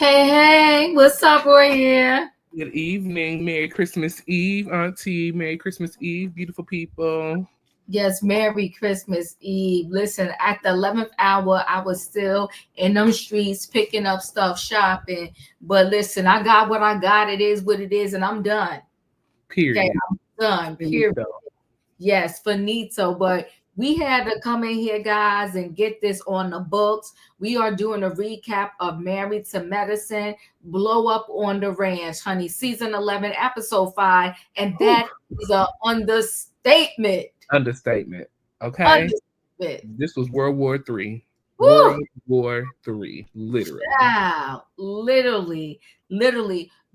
Hey, what's up, Royaire? Good evening. Merry Christmas Eve, Auntie. Merry Christmas Eve, beautiful people. Yes, Merry Christmas Eve. Listen, at the 11th hour, I was still in them streets picking up stuff, shopping. But listen, I got what I got. It is what it is, and I'm done. Period. Okay, I'm done. Period. Yes, finito. But we had to come in here, guys, and get this on the books. We are doing a recap of Married to Medicine, Blow Up on the Ranch, honey. Season 11, episode 5. And that is an understatement. Understatement. Okay. Understatement. This was World War III. World War III. Literally. Wow. Literally.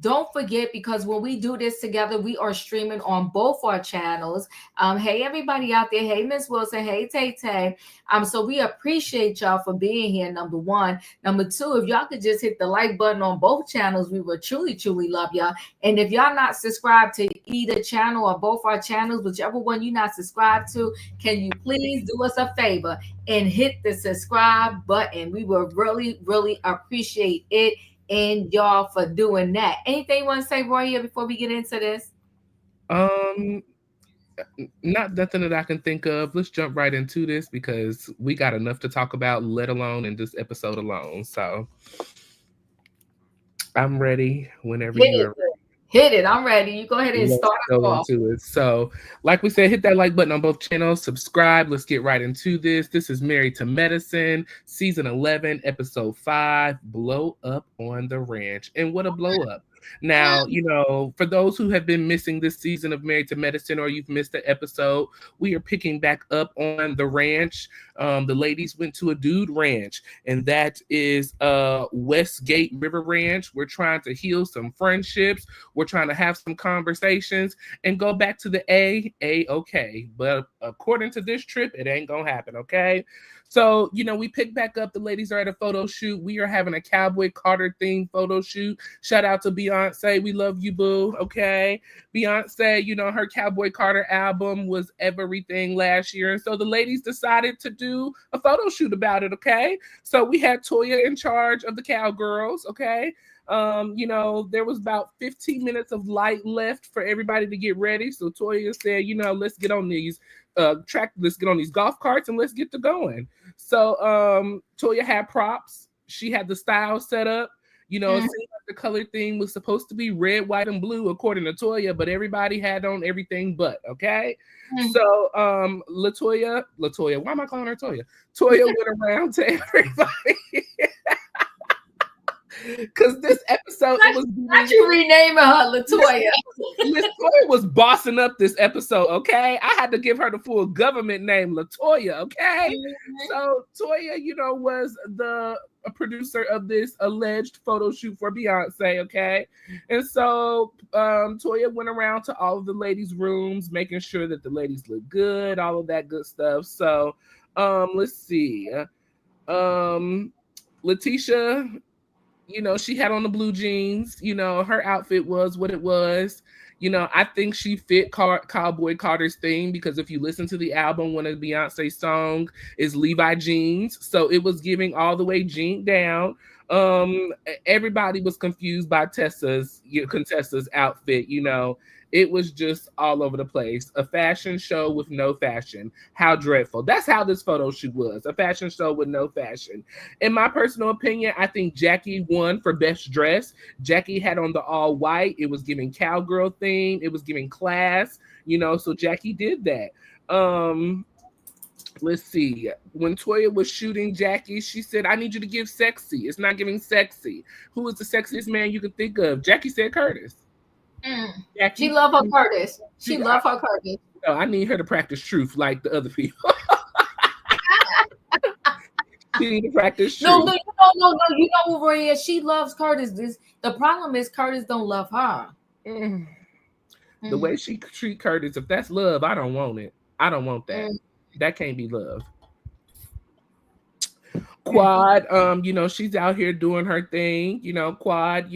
Don't forget, because when we do this together, we are streaming on both our channels. Hey, everybody out there. Hey, Miss Wilson. Hey, Tay. So we appreciate y'all for being here, number one. Number two, if y'all could just hit the like button on both channels, we would truly love y'all. And if y'all not subscribed to either channel or both our channels, whichever one you're not subscribed to, can you please do us a favor and hit the subscribe button? We will really appreciate it. And y'all for doing that. Anything you want to say, Roy, before we get into this? Not nothing that I can think of. Let's jump right into this because we got enough to talk about, let alone in this episode alone. So I'm ready whenever you're ready. Hit it. I'm ready. You go ahead and start into it. So, like we said, hit that like button on both channels. Subscribe. Let's get right into this. This is Married to Medicine, Season 11, Episode 5, Blow Up on the Ranch. And what a blow up. Now, for those who have been missing this season of Married to Medicine, or you've missed the episode, we are picking back up on the ranch. The ladies went to a dude ranch, and that is Westgate River Ranch. We're trying to heal some friendships. We're trying to have some conversations and go back to the okay. But according to this trip, it ain't gonna happen, okay? So, we pick back up. The ladies are at a photo shoot. We are having a Cowboy Carter themed photo shoot. Shout out to Beyonce. We love you, boo. Okay. Beyonce, her Cowboy Carter album was everything last year. And so the ladies decided to do a photo shoot about it. Okay. So we had Toya in charge of the cowgirls. Okay. There was about 15 minutes of light left for everybody to get ready. So Toya said, let's get on these let's get on these golf carts and let's get to going. So Toya had props. She had the style set up. It seemed like the color theme was supposed to be red, white, and blue according to Toya, but everybody had on everything but, okay? So Latoya, why am I calling her Toya? Toya went around to everybody. Because this episode, not you renaming her Latoya. Latoya was bossing up this episode, okay? I had to give her the full government name, Latoya, okay? So Toya, was the producer of this alleged photo shoot for Beyonce, okay? And so Toya went around to all of the ladies' rooms, making sure that the ladies look good, all of that good stuff. So let's see. Letitia, she had on the blue jeans. Her outfit was what it was. I think she fit Cowboy Carter's theme because if you listen to the album, one of Beyonce's songs is Levi jeans. So it was giving all the way jean down. Everybody was confused by Contessa's outfit. It was just all over the place. A fashion show with no fashion. How dreadful. That's how this photo shoot was. A fashion show with no fashion. In my personal opinion, I think Jackie won for best dress. Jackie had on the all white. It was giving cowgirl theme. It was giving class, so Jackie did that. Let's see. When Toya was shooting Jackie, she said, I need you to give sexy. It's not giving sexy. Who is the sexiest man you could think of? Jackie said Curtis. Jackie, she love her Curtis. She love her Curtis. No, I need her to practice truth like the other people. She need to practice truth. No. You know, Royaire, she loves Curtis. The problem is Curtis don't love her. The way she treat Curtis, if that's love, I don't want it. I don't want that. That can't be love. Quad, she's out here doing her thing. Quad,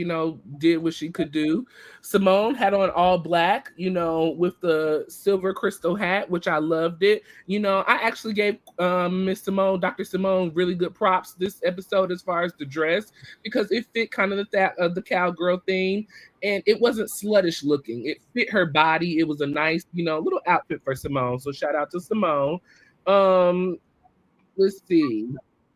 did what she could do. Simone had on all black, with the silver crystal hat, which I loved it. I actually gave Miss Simone, Dr. Simone, really good props this episode as far as the dress, because it fit kind of the cowgirl theme, and it wasn't sluttish looking. It fit her body. It was a nice, little outfit for Simone. So shout out to Simone. Let's see.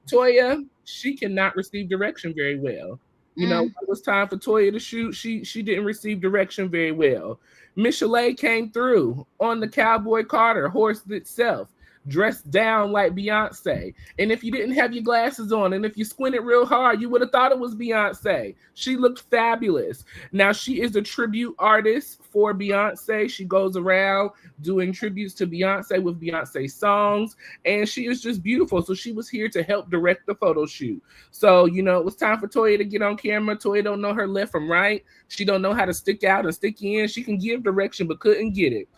Toya, she cannot receive direction very well. When it was time for Toya to shoot, she didn't receive direction very well. Michelet came through on the Cowboy Carter horse itself, dressed down like Beyonce. And if you didn't have your glasses on, and if you squinted real hard, you would have thought it was Beyonce. She looked fabulous. Now, she is a tribute artist for Beyonce. She goes around doing tributes to Beyonce with Beyonce songs, and she is just beautiful. So she was here to help direct the photo shoot. So, it was time for Toya to get on camera. Toya don't know her left from right. She don't know how to stick out and stick in. She can give direction, but couldn't get it.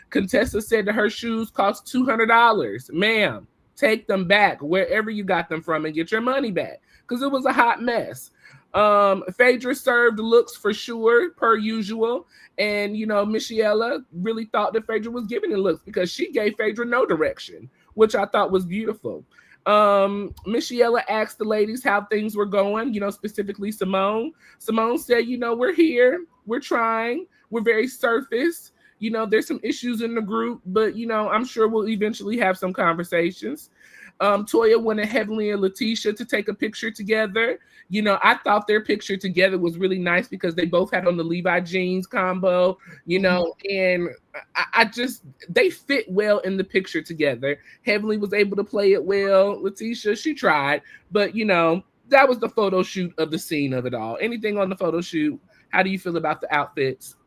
Contessa said that her shoes cost $200. Ma'am, take them back wherever you got them from and get your money back, because it was a hot mess. Phaedra served looks for sure, per usual. And, Michelle really thought that Phaedra was giving the looks, because she gave Phaedra no direction, which I thought was beautiful. Michelle asked the ladies how things were going, specifically Simone. Simone said, we're here, we're trying, we're very surface. There's some issues in the group, but, I'm sure we'll eventually have some conversations. Toya wanted Heavenly and Letitia to take a picture together. I thought their picture together was really nice because they both had on the Levi jeans combo, and I just, they fit well in the picture together. Heavenly was able to play it well. Letitia, she tried, but, that was the photo shoot of the scene of it all. Anything on the photo shoot? How do you feel about the outfits?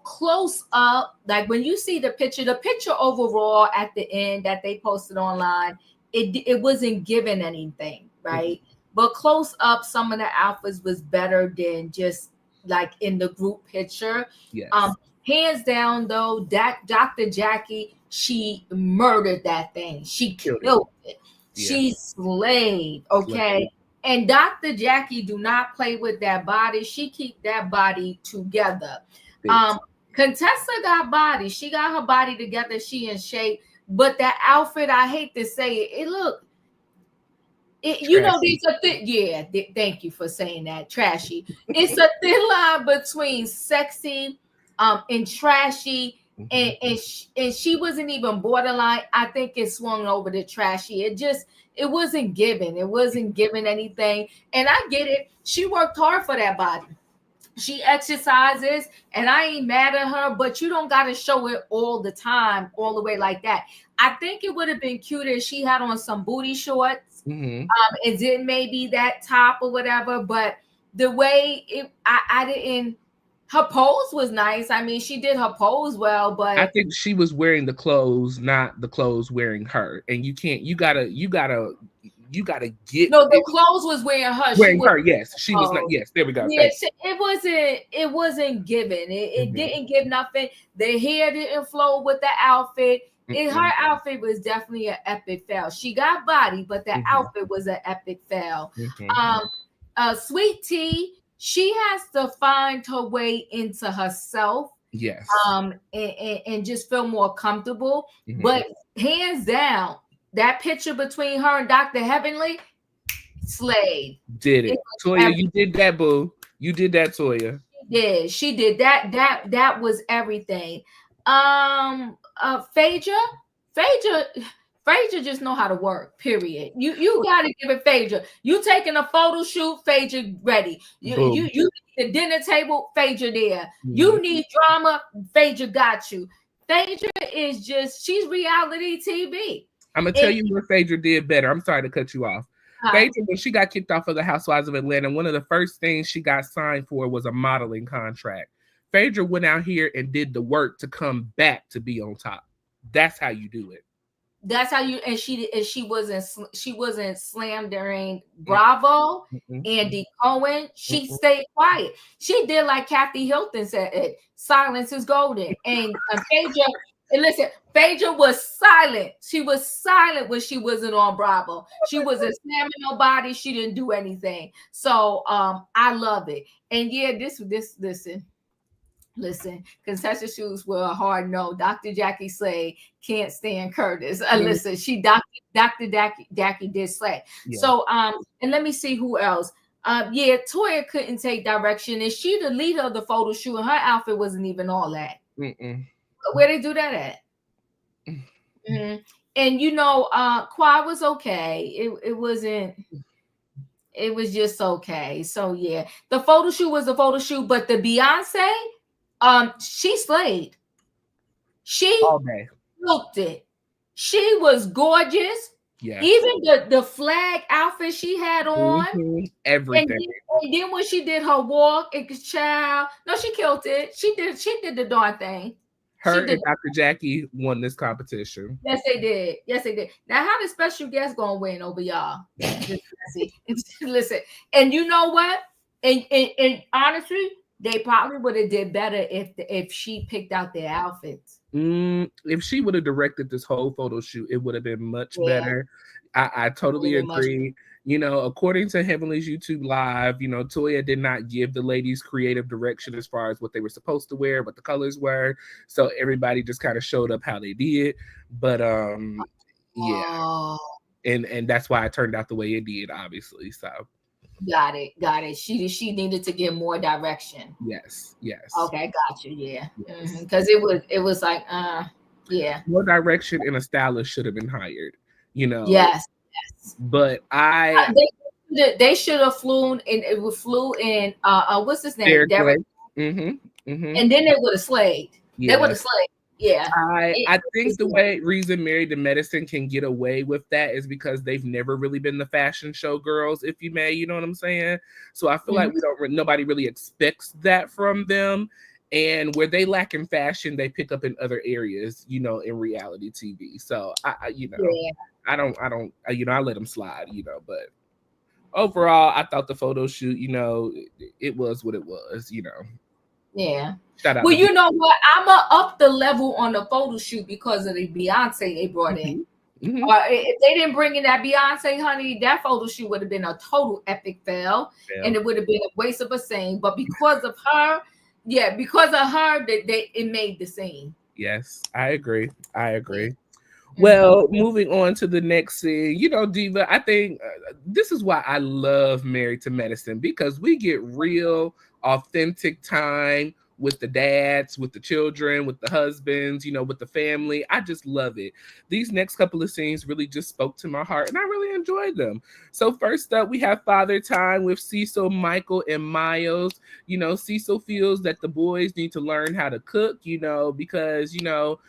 Close up, like when you see the picture overall at the end that they posted online, it wasn't given anything, right? But close up, some of the outfits was better than just like in the group picture. Yes. Hands down, though, Dr. Jackie, she murdered that thing. She killed it. Yeah. She slayed, okay? And Dr. Jackie do not play with that body. She keep that body together. Contessa got body. She got her body together. She in shape. But that outfit, I hate to say it, these are thank you for saying that. Trashy. It's a thin line between sexy and trashy. And she wasn't even borderline. I think it swung over to trashy. It wasn't given. It wasn't given anything. And I get it. She worked hard for that body. She exercises, and I ain't mad at her, but you don't got to show it all the time, all the way like that. I think it would have been cute if she had on some booty shorts, and then maybe that top or whatever. But the way I didn't. Her pose was nice. I mean, she did her pose well, but I think she was wearing the clothes, not the clothes wearing her. And you gotta get. No, the clothes was wearing her. Wearing her, yes. She was not. Yes, there we go. Yeah, it wasn't given. It didn't give nothing. The hair didn't flow with the outfit. Her outfit was definitely an epic fail. She got body, but the outfit was an epic fail. Sweet Tea. She has to find her way into herself. Yes. And just feel more comfortable. But hands down, that picture between her and Dr. Heavenly, slayed. Did It it. was Toya, you did that, boo. You did that, Toya. She did that. That was everything. Phaedra, Phaedra, Phaedra just know how to work. Period. You got to give it Phaedra. You taking a photo shoot, Phaedra ready. Boom. You need the dinner table, Phaedra there. Mhm. You need drama, Phaedra got you. Phaedra is just she's reality TV. I'm gonna tell And you what Phaedra did better. I'm sorry to cut you off. Phaedra, when she got kicked off of the Housewives of Atlanta, one of the first things she got signed for was a modeling contract. Phaedra went out here and did the work to come back to be on top. That's how you do it. That's how you and she wasn't slammed during Bravo. Mm-mm. Andy Cohen, she stayed quiet. She did like Kathy Hilton said, silence is golden. And Phaedra, and listen, Phaedra was silent. She was silent when she wasn't on Bravo. She wasn't slamming nobody. She didn't do anything. So I love it. And yeah, this listen, concession shoes were a hard no. Dr. Jackie Slay can't stand Curtis. Listen, Dr. Jackie did slay. Yeah. So and let me see who else. Yeah, Toya couldn't take direction, and she the leader of the photo shoot, and her outfit wasn't even all that. Where they do that at? Mm-hmm. And you know, Quad was okay. It wasn't. It was just okay. So yeah, the photo shoot was the photo shoot, but the Beyonce. She slayed. She looked it. She was gorgeous. Yeah. Even the flag outfit she had on. Everything. And then when she did her walk, child. No, she killed it. She did the darn thing. Her and Dr. Jackie won this competition. Yes, they did. Yes, they did. Now, how the special guest gonna win over y'all? Listen, and you know what? And honestly, they probably would have did better if she picked out their outfits. If she would have directed this whole photo shoot, it would have been much better. I totally agree. You know, according to Heavenly's YouTube Live, you know, Toya did not give the ladies creative direction as far as what they were supposed to wear, what the colors were. So everybody just kind of showed up how they did. But yeah. And that's why it turned out the way it did, obviously. So Got it. She needed to get more direction. Yes. Okay, got you. Yeah, because it was like yeah, more direction and a stylist should have been hired. You know. Yes. But they should have flew in what's his name? Derek. And then they would have slayed. Yeah. They would have slayed. Yeah, I think the reason Married to Medicine can get away with that is because they've never really been the fashion show girls, if you may, you know what I'm saying? So I feel like nobody really expects that from them, and where they lack in fashion, they pick up in other areas, you know, in reality TV. So I let them slide, you know, but overall, I thought the photo shoot, you know, it was what it was, you know. Yeah. Well, you know what? I'ma up the level on the photo shoot because of the Beyonce they brought in. If they didn't bring in that Beyonce, honey, that photo shoot would have been a total epic fail, and it would have been a waste of a scene. But because of her, it made the scene. Yes, I agree. Well, moving on to the next scene, you know, Diva, I think this is why I love Married to Medicine, because we get real, authentic time with the dads, with the children, with the husbands, you know, with the family. I just love it. These next couple of scenes really just spoke to my heart, and I really enjoyed them. So first up, we have father time with Cecil, Michael, and Miles. You know, Cecil feels that the boys need to learn how to cook, you know, because, you know,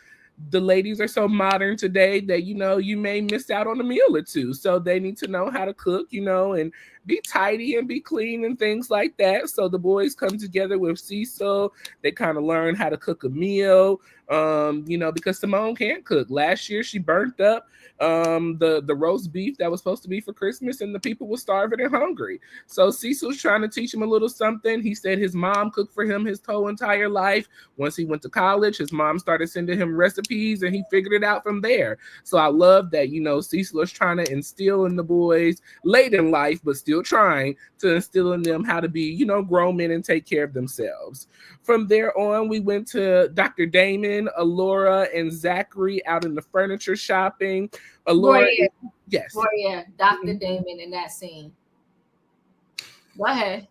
the ladies are so modern today that, you know, you may miss out on a meal or two. So they need to know how to cook, you know, and be tidy and be clean and things like that. So the boys come together with Cecil. They kind of learn how to cook a meal, you know, because Simone can't cook. Last year, she burnt up the roast beef that was supposed to be for Christmas, and the people were starving and hungry. So Cecil's trying to teach him a little something. He said his mom cooked for him his whole entire life. Once he went to college, his mom started sending him recipes, and he figured it out from there. So I love that, you know, Cecil is trying to instill in the boys late in life, but still trying to instill in them how to be, you know, grown men and take care of themselves. From there on, we went to Dr. Damon, Alora, and Zachary out in the furniture shopping. Alora, Royaire, Dr. Damon in that scene. Go ahead.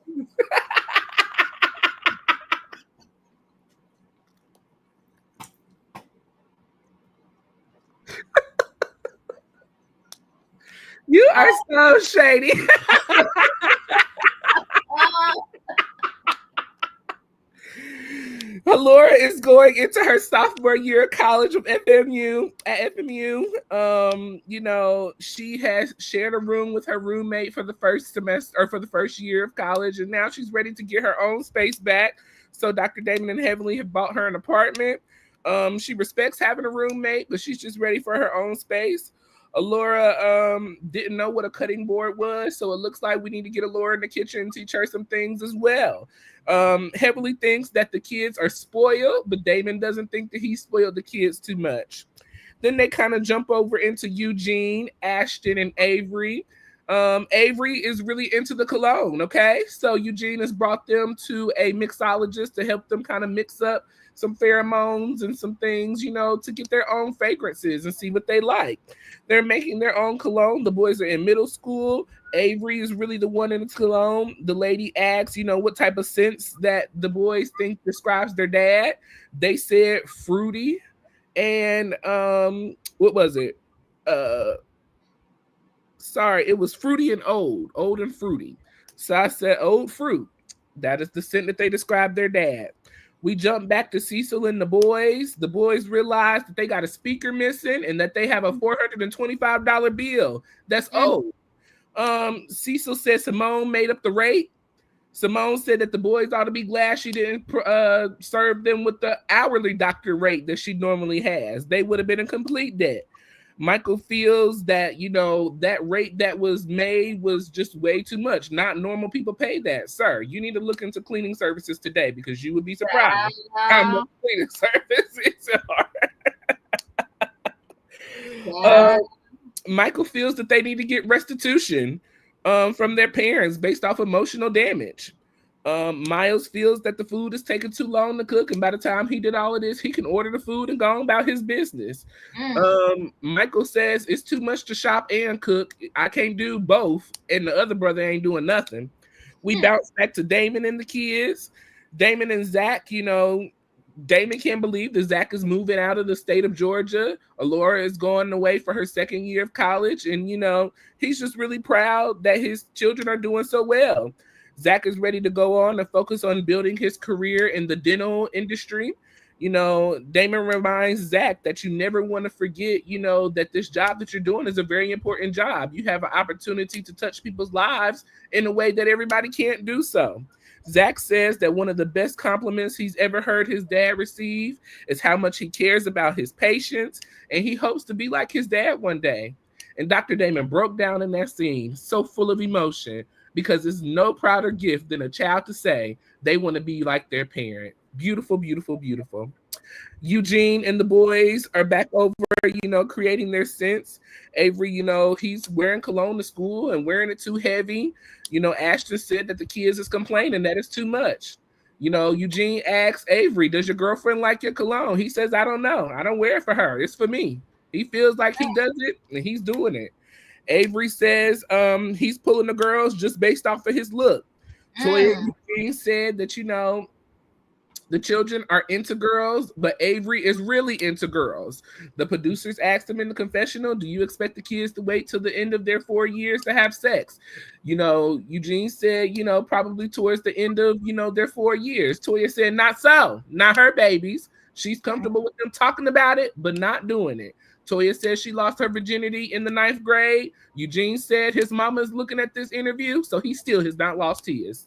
You are so shady. Laura is going into her sophomore year of college at FMU. She has shared a room with her roommate for the first semester or for the first year of college, and now she's ready to get her own space back. So Dr. Damon and Heavenly have bought her an apartment. She respects having a roommate, but she's just ready for her own space. Alora didn't know what a cutting board was, so it looks like we need to get Alora in the kitchen and teach her some things as well. Heavily thinks that the kids are spoiled, but Damon doesn't think that he spoiled the kids too much. Then they kind of jump over into Eugene, Ashton, and Avery. Avery is really into the cologne, okay? So Eugene has brought them to a mixologist to help them kind of mix up some pheromones and some things, to get their own fragrances and see what they like. They're making their own cologne. The boys are in middle school. Avery is really the one in the cologne. The lady asks, what type of scents that the boys think describes their dad. They said fruity and what was it? It was fruity and old and fruity. So I said old fruit. That is the scent that they described their dad. We jump back to Cecil and the boys. The boys realize that they got a speaker missing and that they have a $425 bill. That's old. Cecil said Simone made up the rate. Simone said that the boys ought to be glad she didn't serve them with the hourly doctor rate that she normally has. They would have been in complete debt. Michael feels that, that rate that was made was just way too much. Not normal people pay that. Sir, you need to look into cleaning services today because you would be surprised how much cleaning services are. Michael feels that they need to get restitution from their parents based off emotional damage. Miles feels that the food is taking too long to cook, and by the time he did all of this, he can order the food and go on about his business. Michael says it's too much to shop and cook. I can't do both, and the other brother ain't doing nothing. We bounce back to Damon and the kids. Damon and Zach, Damon can't believe that Zach is moving out of the state of Georgia. Alora is going away for her second year of college, and he's just really proud that his children are doing so well. Zach is ready to go on and focus on building his career in the dental industry. Damon reminds Zach that you never want to forget, that this job that you're doing is a very important job. You have an opportunity to touch people's lives in a way that everybody can't do so. Zach says that one of the best compliments he's ever heard his dad receive is how much he cares about his patients, and he hopes to be like his dad one day. And Dr. Damon broke down in that scene, so full of emotion, because it's no prouder gift than a child to say they want to be like their parent. Beautiful, beautiful, beautiful. Eugene and the boys are back over, creating their scents. Avery, he's wearing cologne to school and wearing it too heavy. Ashton said that the kids is complaining that it's too much. Eugene asks Avery, does your girlfriend like your cologne? He says, I don't know. I don't wear it for her. It's for me. He feels like he does it and he's doing it. Avery says he's pulling the girls just based off of his look. Toya Eugene said that, the children are into girls, but Avery is really into girls. The producers asked him in the confessional, do you expect the kids to wait till the end of their 4 years to have sex? Eugene said, probably towards the end of, their 4 years. Toya said, not so, not her babies. She's comfortable with them talking about it, but not doing it. Toya says she lost her virginity in the 9th grade. Eugene said his mama is looking at this interview, so he still has not lost his.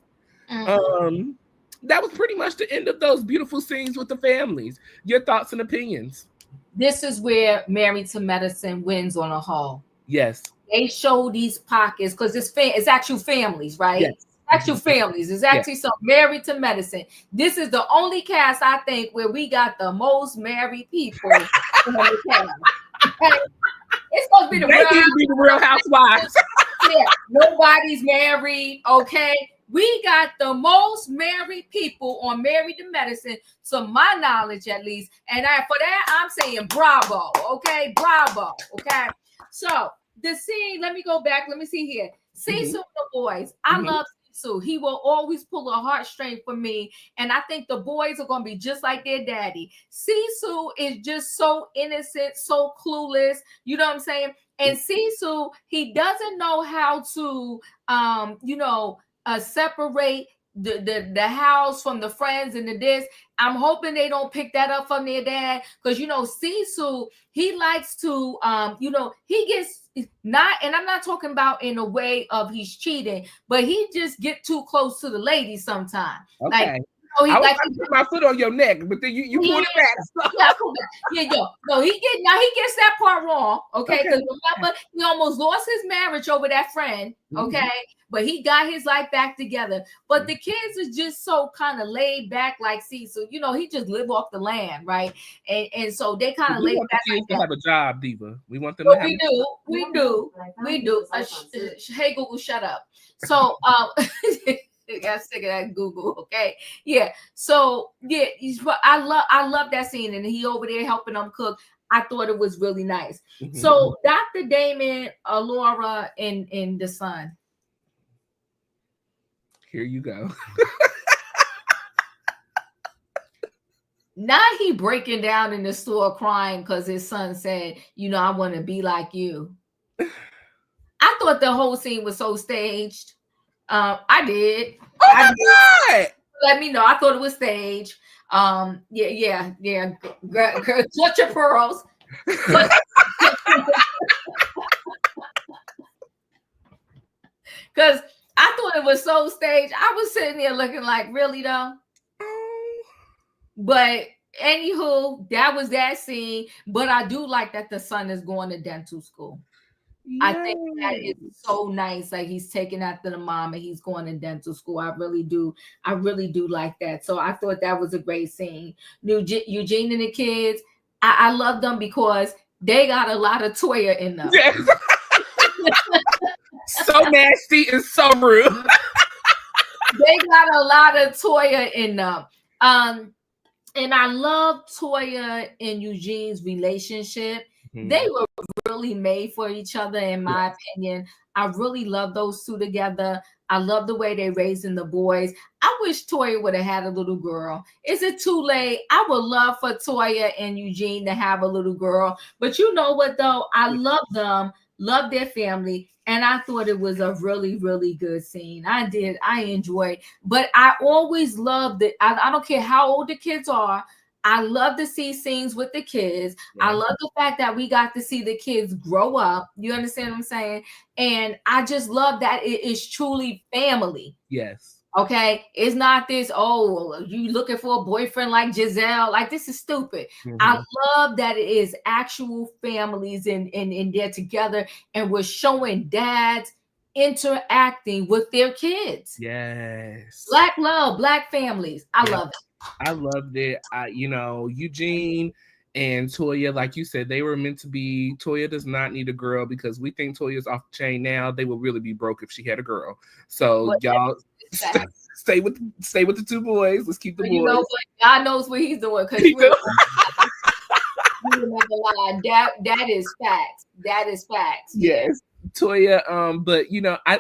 That was pretty much the end of those beautiful scenes with the families. Your thoughts and opinions? This is where Married to Medicine wins on a whole. Yes. They show these pockets because it's actual families, right? Yes. Actual families. It's actually some Married to Medicine. This is the only cast, I think, where we got the most married people in the cast. Okay? It's supposed to be the Real Housewives. Yeah, nobody's married, okay? We got the most married people on Married to Medicine, to my knowledge at least. And for that, I'm saying bravo, okay? Bravo, okay? So the scene, let me go back. Let me see here. Cecil and the boys. I love Cecil. He will always pull a heartstring for me. And I think the boys are going to be just like their daddy. Cecil is just so innocent, so clueless. You know what I'm saying? And Cecil, he doesn't know how to, separate the house from the friends and the this. I'm hoping they don't pick that up from their dad, because Cecil, he likes to he gets not, and I'm not talking about in a way of he's cheating, but he just get too close to the ladies sometimes. Okay. Like, I was about to put my foot on your neck, but then you pulled it back. No, he gets that part wrong, okay? Because remember, he almost lost his marriage over that friend, okay? Mm-hmm. But he got his life back together. But the kids are just so kind of laid back, like Cecil. He just live off the land, right? And so they kind of laid back. We want the kids to have a job, Diva. We want them to have. We do. Hey Google, shut up. So I got sick of that Google. Okay. Yeah. So yeah, I love that scene, and he over there helping them cook. I thought it was really nice. Mm-hmm. So Dr. Damon, Laura, and the son. Here you go. Now he breaking down in the store crying because his son said, I want to be like you. I thought the whole scene was so staged. I did. Oh my God! Let me know. I thought it was staged. Yeah. Clutch your pearls. Because I thought it was so staged. I was sitting there looking like, really though? But anywho, that was that scene. But I do like that the son is going to dental school. Yes. I think that is so nice. Like, he's taking after the mom and he's going to dental school. I really do like that. So I thought that was a great scene. Eugene and the kids, I love them because they got a lot of Toya in them. Yes. So nasty and so rude. They got a lot of Toya in them. And I love Toya and Eugene's relationship. Mm-hmm. They were really made for each other, in my opinion. I really love those two together. I love the way they're raising the boys. I wish Toya would have had a little girl. Is it too late? I would love for Toya and Eugene to have a little girl. But you know what, though? I love them, love their family. And I thought it was a really, really good scene. I did. I enjoyed. But I always loved it. I don't care how old the kids are. I love to see scenes with the kids. Yeah. I love the fact that we got to see the kids grow up. You understand what I'm saying? And I just love that it is truly family. Yes. Okay. It's not this, you looking for a boyfriend like Giselle. Like, this is stupid. Mm-hmm. I love that it is actual families and they're together, and we're showing dads interacting with their kids. Yes. Black love, black families. I love it. I loved it. Eugene and Toya, like you said, they were meant to be. Toya does not need a girl because we think Toya's off the chain now. They would really be broke if she had a girl. So y'all stay with the two boys. Let's keep the boys. You know what? God knows what he's doing, because you never lie. That is facts. That is facts. Yes. Toya, but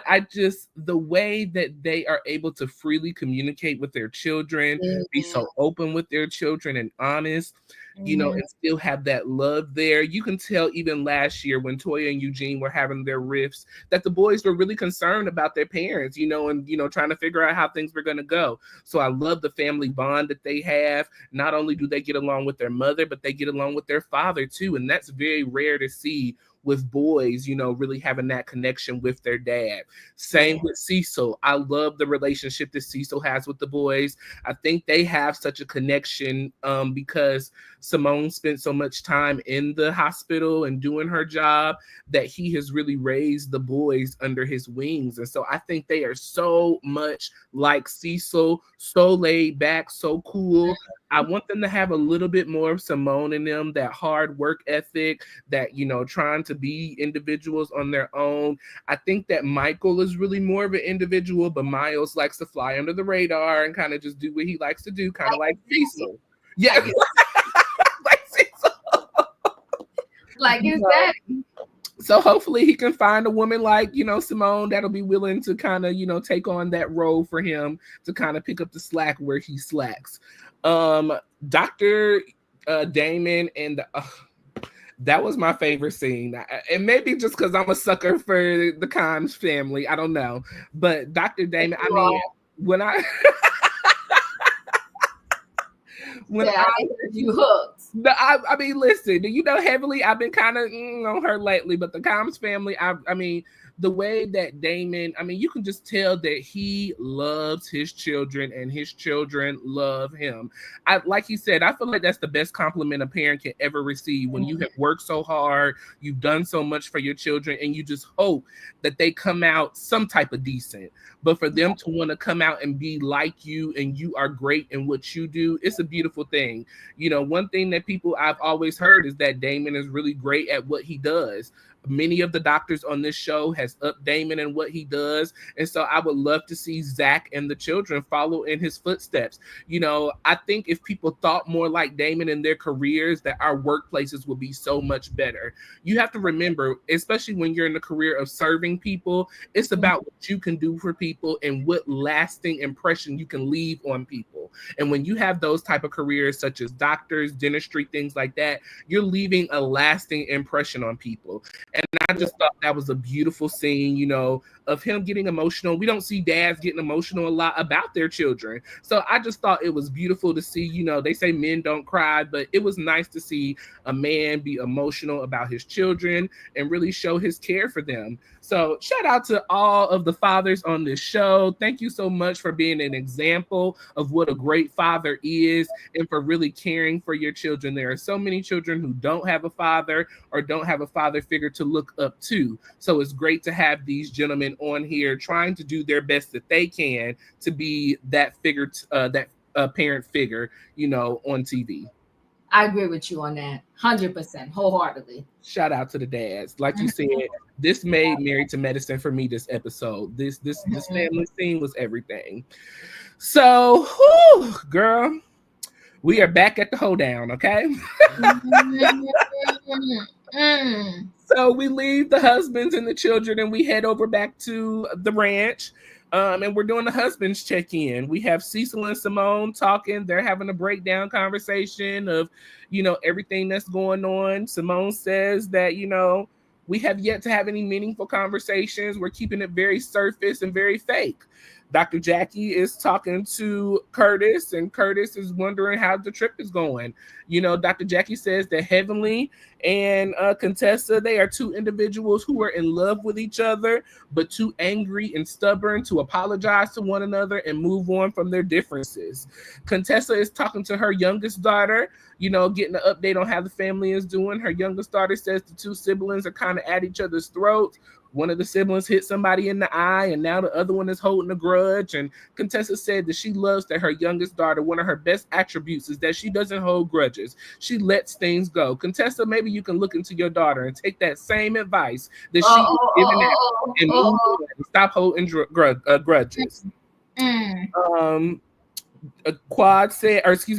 I just, the way that they are able to freely communicate with their children, be so open with their children and honest, and still have that love there. You can tell even last year when Toya and Eugene were having their rifts that the boys were really concerned about their parents, and trying to figure out how things were going to go. So I love the family bond that they have. Not only do they get along with their mother, but they get along with their father too, and that's very rare to see with boys, really having that connection with their dad. Same with Cecil. I love the relationship that Cecil has with the boys. I think they have such a connection because Simone spent so much time in the hospital and doing her job that he has really raised the boys under his wings. And so I think they are so much like Cecil, so laid back, so cool. I want them to have a little bit more of Simone in them, that hard work ethic, that, trying to be individuals on their own. I think that Michael is really more of an individual, but Miles likes to fly under the radar and kind of just do what he likes to do, kind of like Cecil. Yeah. Like Cecil. Like his daddy. So hopefully he can find a woman like, Simone that'll be willing to kind of, take on that role for him to kind of pick up the slack where he slacks. Dr. Damon and that was my favorite scene. And maybe just because I'm a sucker for the Kimes family. I don't know. But Dr. Damon, I mean, when I you hooked. I mean, listen, Heavenly, I've been kind of on her lately, but the Kimes family, I mean, the way that Damon, I mean, you can just tell that he loves his children and his children love him. Like he said, I feel like that's the best compliment a parent can ever receive when you have worked so hard, you've done so much for your children, and you just hope that they come out some type of decent. But for them to want to come out and be like you and you are great in what you do, it's a beautiful thing. One thing that people I've always heard is that Damon is really great at what he does. Many of the doctors on this show has upped Damon and what he does. And so I would love to see Zach and the children follow in his footsteps. I think if people thought more like Damon in their careers, that our workplaces would be so much better. You have to remember, especially when you're in the career of serving people, it's about what you can do for people and what lasting impression you can leave on people. And when you have those type of careers, such as doctors, dentistry, things like that, you're leaving a lasting impression on people. And I just thought that was a beautiful scene, of him getting emotional. We don't see dads getting emotional a lot about their children. So I just thought it was beautiful to see, they say men don't cry, but it was nice to see a man be emotional about his children and really show his care for them. So shout out to all of the fathers on this show. Thank you so much for being an example of what a great father is and for really caring for your children. There are so many children who don't have a father or don't have a father figure to look up to. So it's great to have these gentlemen on here trying to do their best that they can to be that figure, that parent figure, on TV. I agree with you on that 100%, wholeheartedly. Shout out to the dads. Like you said, this made Married to Medicine for me this episode. This family scene was everything. So, girl, we are back at the hoedown, okay? So we leave the husbands and the children and we head over back to the ranch. And we're doing the husbands check-in. We have Cecil and Simone talking. They're having a breakdown conversation of, everything that's going on. Simone says that, we have yet to have any meaningful conversations. We're keeping it very surface and very fake. Dr. Jackie is talking to Curtis, and Curtis is wondering how the trip is going. Dr. Jackie says that Heavenly and Contessa, they are two individuals who are in love with each other, but too angry and stubborn to apologize to one another and move on from their differences. Contessa is talking to her youngest daughter, getting an update on how the family is doing. Her youngest daughter says the two siblings are kind of at each other's throats. One of the siblings hit somebody in the eye, and now the other one is holding a grudge. And Contessa said that she loves that her youngest daughter, one of her best attributes is that she doesn't hold grudges. She lets things go. Contessa, maybe you can look into your daughter and take that same advice that she is giving out and move on and stop holding grudges.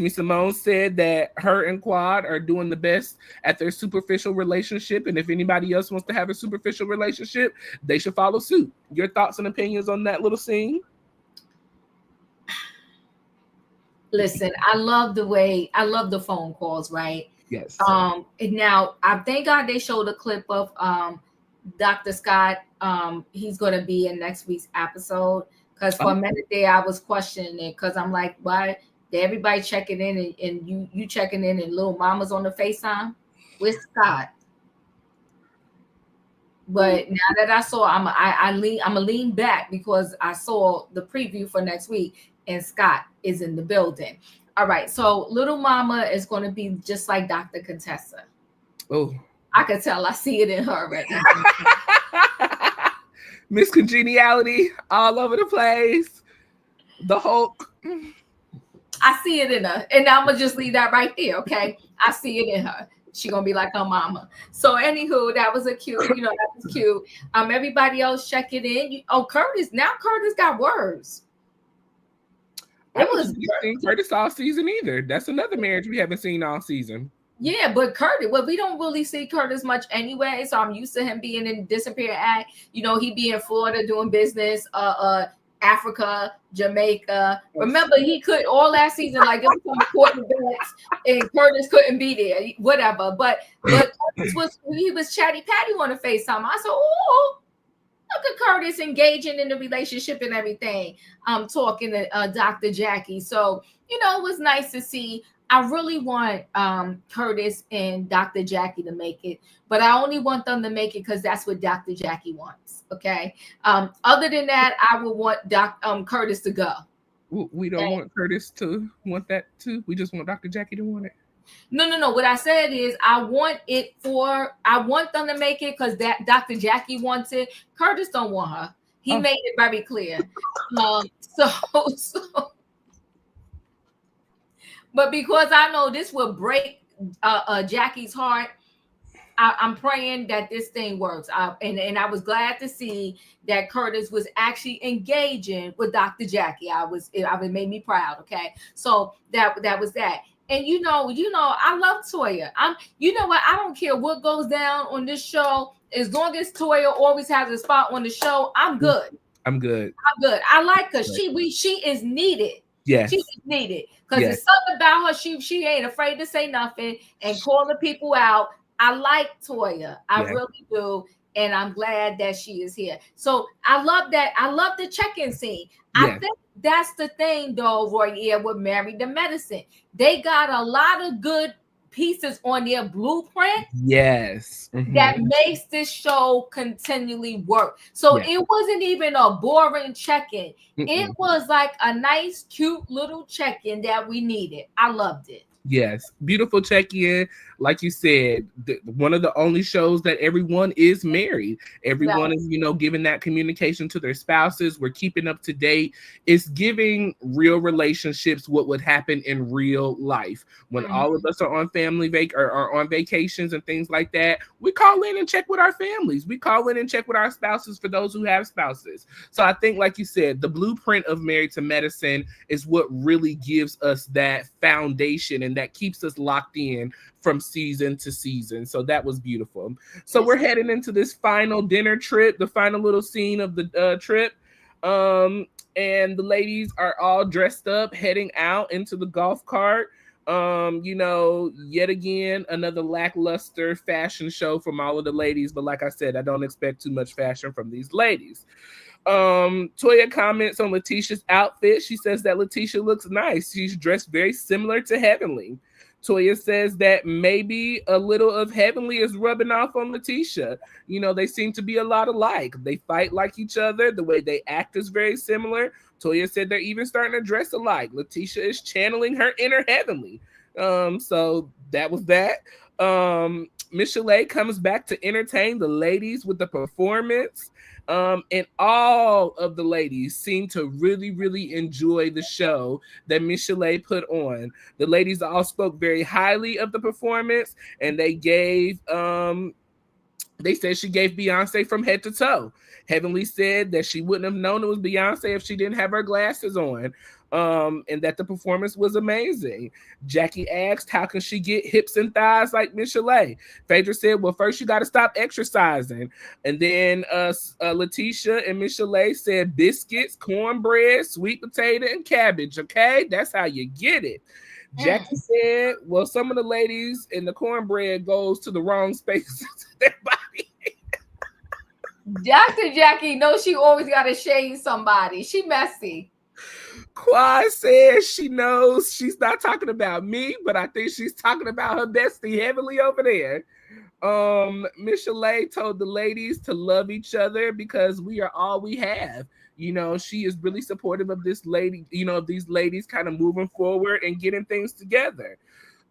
Simone said that her and Quad are doing the best at their superficial relationship, and if anybody else wants to have a superficial relationship, they should follow suit. Your thoughts and opinions on that little scene? Listen, I love the phone calls, right? Yes. Now I thank God they showed a clip of Dr. Scott. He's going to be in next week's episode. Because for a minute there, I was questioning it because I'm like, why did everybody checking in and you checking in and little mama's on the FaceTime with Scott? But now that I saw, I'm gonna lean back because I saw the preview for next week and Scott is in the building. All right, so little mama is going to be just like Dr. Contessa. Oh, I could tell. I see it in her already. Miss Congeniality all over the place. The Hulk. I see it in her. And I'm going to just leave that right there, okay? I see it in her. She going to be like her mama. So, anywho, that was that was cute. Everybody else checking in. Curtis. Now Curtis got words. I haven't seen Curtis all season either. That's another marriage we haven't seen all season. Yeah, but Curtis, well, we don't really see Curtis much anyway, so I'm used to him being in Disappear Act. You know, he be in Florida doing business, Africa, Jamaica. Remember, he could all last season, like it was some important events, and Curtis couldn't be there, whatever. But Curtis he was chatty patty on the FaceTime. I said, oh, look at Curtis engaging in the relationship and everything. Talking to Dr. Jackie. So, you know, it was nice to see. I really want Curtis and Dr. Jackie to make it, but I only want them to make it because that's what Dr. Jackie wants. Okay. Other than that, I would want Curtis to go. We don't want Curtis to want that too. We just want Dr. Jackie to want it. No. What I said is I want them to make it because that Dr. Jackie wants it. Curtis don't want her. He made it very clear. But because I know this will break Jackie's heart, I'm praying that this thing works. And I was glad to see that Curtis was actually engaging with Dr. Jackie. It made me proud. Okay, so that was that. And you know, I love Toya. You know what? I don't care what goes down on this show. As long as Toya always has a spot on the show, I'm good. I'm good. I like her. She is needed. Yes. She is needed. Because there's something about her. She ain't afraid to say nothing and call the people out. I like Toya. I really do. And I'm glad that she is here. So I love that. I love the check-in scene. I think that's the thing, though, Royaire, with Married to Medicine. They got a lot of good pieces on their blueprint. Yes. That makes this show continually work. So it wasn't even a boring check-in. It was like a nice, cute little check-in that we needed. I loved it. Yes, beautiful check-in. Like you said, one of the only shows that everyone is married. Everyone is, giving that communication to their spouses. We're keeping up to date. It's giving real relationships what would happen in real life. When all of us are on or on vacations and things like that, we call in and check with our families. We call in and check with our spouses for those who have spouses. So I think, like you said, the blueprint of Married to Medicine is what really gives us that foundation and that keeps us locked in from season to season. So that was beautiful. So we're heading into this final dinner trip, the final little scene of the trip. And the ladies are all dressed up, heading out into the golf cart. Yet again, another lackluster fashion show from all of the ladies. But like I said, I don't expect too much fashion from these ladies. Toya comments on Letitia's outfit. She says that Letitia looks nice. She's dressed very similar to Heavenly. Toya says that maybe a little of Heavenly is rubbing off on Letitia. They seem to be a lot alike. They fight like each other. The way they act is very similar. Toya said they're even starting to dress alike. Letitia is channeling her inner Heavenly. So that was that. Michelet comes back to entertain the ladies with the performance. And all of the ladies seem to really, really enjoy the show that Michelet put on. The ladies all spoke very highly of the performance, and they said she gave Beyonce from head to toe. Heavenly said that she wouldn't have known it was Beyonce if she didn't have her glasses on. And that the performance was amazing. Jackie asked, how can she get hips and thighs like Michelet? Phaedra said, well, first you got to stop exercising. And then Letitia and Michelet said biscuits, cornbread, sweet potato, and cabbage. Okay, that's how you get it. Jackie said, well, some of the ladies in the cornbread goes to the wrong spaces of their body. Dr. Jackie knows she always got to shade somebody. She messy. Quad says she knows she's not talking about me, but I think she's talking about her bestie Heavenly over there. Michelet told the ladies to love each other because we are all we have. She is really supportive of this lady, of these ladies kind of moving forward and getting things together.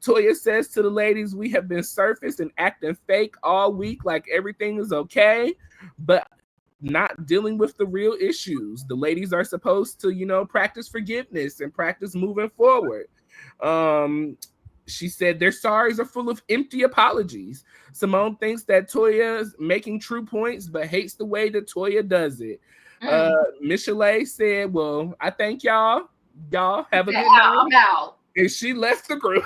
Toya says to the ladies, we have been surface and acting fake all week like everything is okay, but not dealing with the real issues. The ladies are supposed to, practice forgiveness and practice moving forward. She said their sorries are full of empty apologies. Simone thinks that Toya is making true points, but hates the way that Toya does it. Michelet said, well, I thank y'all. Y'all have a good night. I'm out. And she left the group.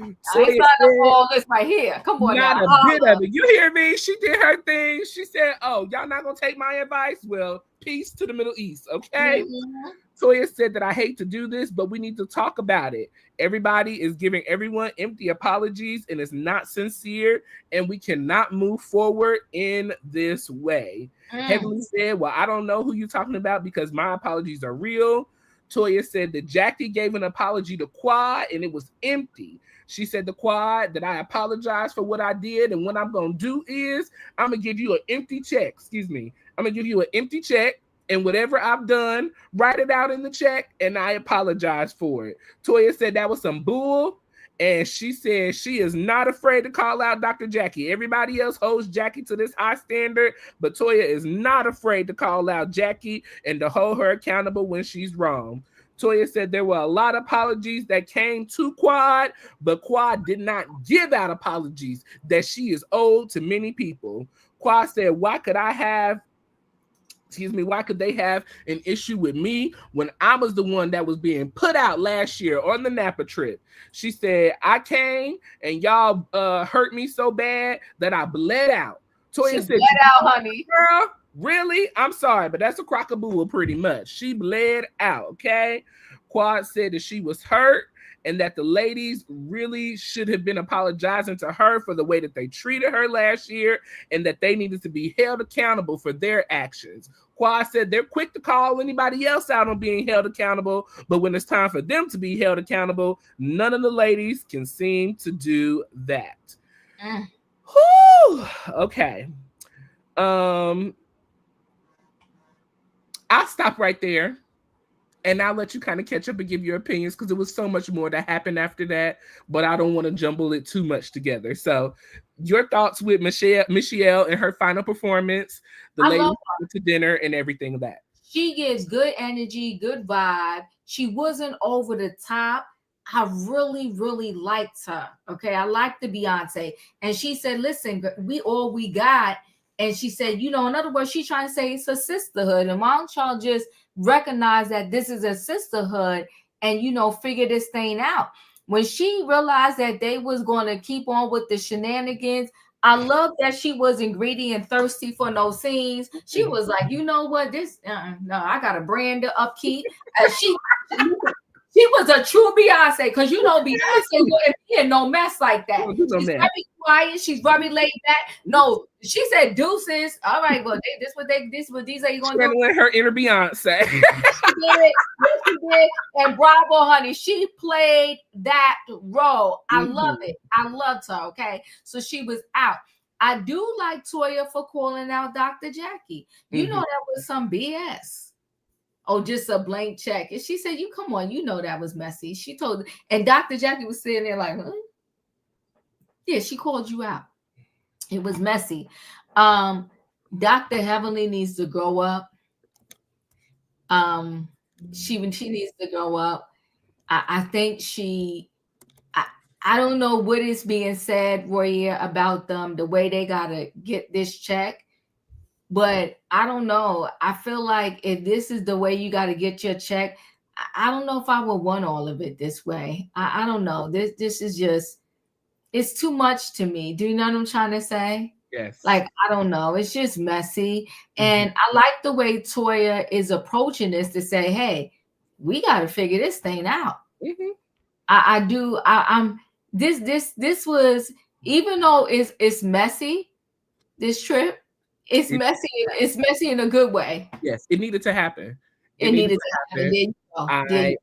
I ain't Toya signed up for said, all this right here. Come on not now. a bit Holla. of it. You hear me? She did her thing. She said, "Oh, y'all not gonna take my advice? Well, peace to the Middle East, okay?" Mhm. Toya said that I hate to do this, but we need to talk about it. Everybody is giving everyone empty apologies and it's not sincere, and we cannot move forward in this way. Mm. Heavenly said, "Well, I don't know who you're talking about because my apologies are real." Toya said that Jackie gave an apology to Quad and it was empty. She said to Quad that I apologize for what I did, and what I'm gonna do is I'm gonna give you an empty check. Excuse me. I'm gonna give you an empty check, and whatever I've done, write it out in the check, and I apologize for it. Toya said that was some bull, and she said she is not afraid to call out Dr. Jackie. Everybody else holds Jackie to this high standard, but Toya is not afraid to call out Jackie and to hold her accountable when she's wrong. Toya said there were a lot of apologies that came to Quad, but Quad did not give out apologies that she is owed to many people. Quad said, why could they have an issue with me when I was the one that was being put out last year on the Napa trip? She said, I came and y'all hurt me so bad that I bled out. Toya She said, bled out, honey. girl, really? I'm sorry, but that's a crockaboodle pretty much. She bled out, okay? Quad said that she was hurt and that the ladies really should have been apologizing to her for the way that they treated her last year and that they needed to be held accountable for their actions. Quad said they're quick to call anybody else out on being held accountable, but when it's time for them to be held accountable, none of the ladies can seem to do that. Whew. Okay. I'll stop right there and I'll let you kind of catch up and give your opinions because there was so much more that happened after that, but I don't want to jumble it too much together. So your thoughts with Michelle and her final performance, the I ladies love went to dinner and everything of that. She gives good energy, good vibe. She wasn't over the top. I really, really liked her. Okay. I like the Beyonce. And she said, listen, we all we got. And she said, in other words, she's trying to say it's a sisterhood. And why don't y'all just recognize that this is a sisterhood and, figure this thing out? When she realized that they was going to keep on with the shenanigans, I love that she wasn't greedy and thirsty for no scenes. She was like, you know what? This, no, I got a brand to upkeep. She was a true Beyonce because Beyonce wouldn't be in no mess like that. She's very quiet. She's very laid back. No, she said deuces. All right, well, this what these are you gonna do? Her inner Beyonce. She did. And bravo, honey. She played that role. I love it. I loved her. Okay, so she was out. I do like Toya for calling out Dr. Jackie. That was some BS. Oh, just a blank check. And she said, you come on, that was messy. She told, and Dr. Jackie was sitting there like, huh? Yeah, she called you out. It was messy. Dr. Heavenly needs to grow up. She needs to grow up. I think I don't know what is being said, Royaire, about them, the way they gotta get this check. But I don't know. I feel like if this is the way you got to get your check, I don't know if I would want all of it this way. I don't know. This is just, it's too much to me. Do you know what I'm trying to say? Yes. Like, I don't know. It's just messy. And I like the way Toya is approaching this to say, hey, we got to figure this thing out. I do. This was, even though it's messy, this trip, it's messy. It's messy in a good way. Yes, it needed to happen. It needed to happen.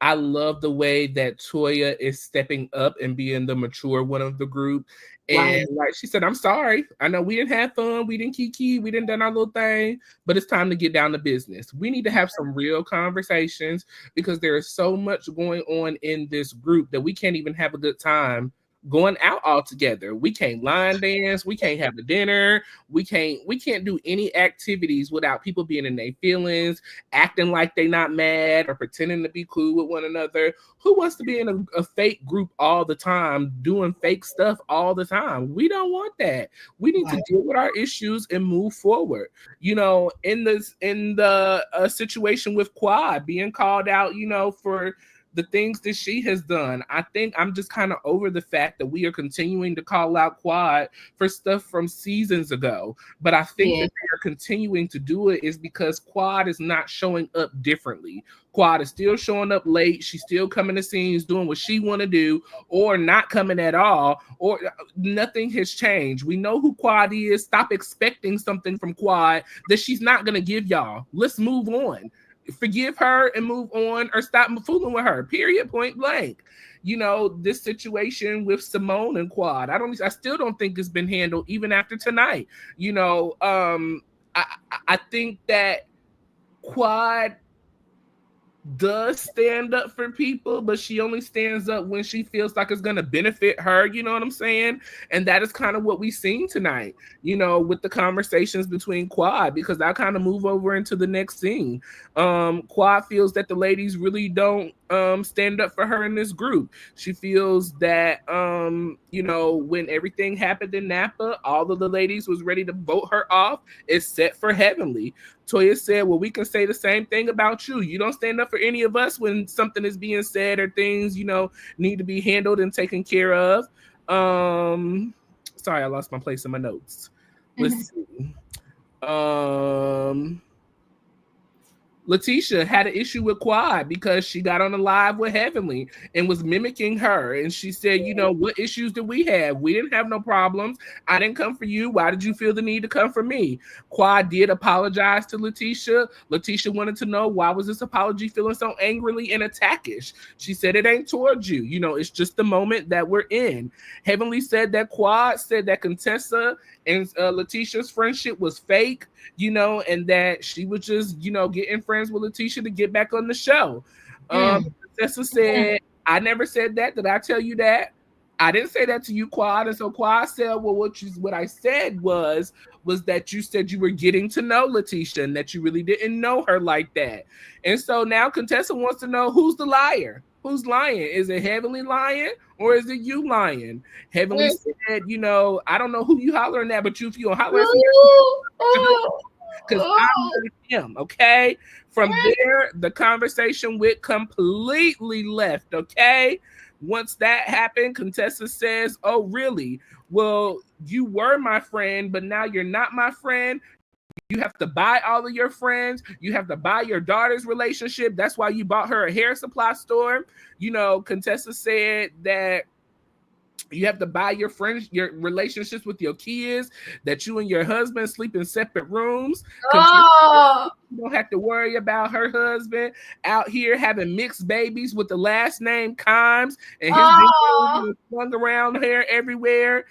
I love the way that Toya is stepping up and being the mature one of the group. And like she said, I'm sorry. I know we didn't have fun. We didn't kiki. We didn't done our little thing. But it's time to get down to business. We need to have some real conversations because there is so much going on in this group that we can't even have a good time going out all together. We can't line dance, we can't have a dinner, we can't do any activities without people being in their feelings, acting like they not mad or pretending to be cool with one another. Who wants to be in a fake group all the time, doing fake stuff all the time? We don't want that. We need to deal with our issues and move forward. In the situation with Quad being called out, for the things that she has done. I think I'm just kind of over the fact that we are continuing to call out Quad for stuff from seasons ago. But I think that they are continuing to do it is because Quad is not showing up differently. Quad is still showing up late. She's still coming to scenes, doing what she want to do, or not coming at all, or nothing has changed. We know who Quad is. Stop expecting something from Quad that she's not going to give y'all. Let's move on. Forgive her and move on, or stop fooling with her. Period. Point blank. You know, this situation with Simone and Quad, I still don't think it's been handled even after tonight. You know, I think that Quad does stand up for people, but she only stands up when she feels like it's going to benefit her. You know what I'm saying? And that is kind of what we've seen tonight, you know, with the conversations between Quad, because I kind of move over into the next scene. Quad feels that the ladies really don't stand up for her in this group. She feels that, you know, when everything happened in Napa, all of the ladies was ready to vote her off, except for Heavenly. Toya said, well, we can say the same thing about you. You don't stand up for any of us when something is being said or things, you know, need to be handled and taken care of. Sorry, I lost my place in my notes. Let's see. Letitia had an issue with Quad because she got on the live with Heavenly and was mimicking her. And she said, you know, what issues did we have? We didn't have no problems. I didn't come for you. Why did you feel the need to come for me? Quad did apologize to Letitia. Letitia wanted to know, why was this apology feeling so angrily and attackish? She said, it ain't towards you. You know, it's just the moment that we're in. Heavenly said that Quad said that Contessa and Letitia's friendship was fake, you know, and that she was just, you know, getting friends with Letitia to get back on the show. Contessa said, I never said that. Did I tell you that? I didn't say that to you, Quad. And so Quad said, well, what I said was that you said you were getting to know Letitia and that you really didn't know her like that. And so now Contessa wants to know, who's the liar? Who's lying? Is it Heavenly lying or is it you lying? Heavenly said, you know, I don't know who you hollering at, but if you gonna holler at me, because I'm with him, okay? From there, the conversation went completely left, okay? Once that happened, Contessa says, oh, really? Well, you were my friend, but now you're not my friend. You have to buy all of your friends. You have to buy your daughter's relationship. That's why you bought her a hair supply store. You know, Contessa said that you have to buy your friends, your relationships with your kids, that you and your husband sleep in separate rooms. You don't have to worry about her husband out here having mixed babies with the last name Kimes and his flung around hair everywhere.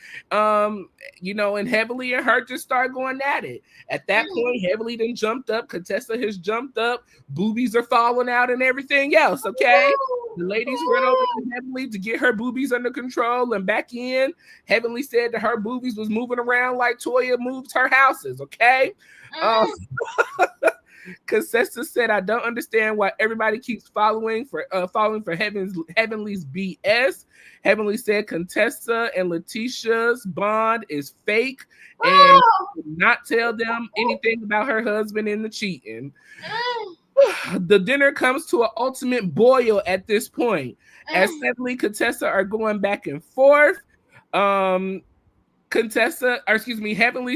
You know, and Heavenly and her just start going at it. At that point, Heavenly then jumped up. Contessa has jumped up. Boobies are falling out and everything else, okay? The ladies run over to Heavenly to get her boobies under control and back in. Heavenly said that her boobies was moving around like Toya moves her houses, okay? Contessa said, I don't understand why everybody keeps falling for Heavenly's BS. Heavenly said Contessa and Letitia's bond is fake and did not tell them anything about her husband and the cheating. The dinner comes to an ultimate boil at this point. As Heavenly and Contessa are going back and forth, Heavenly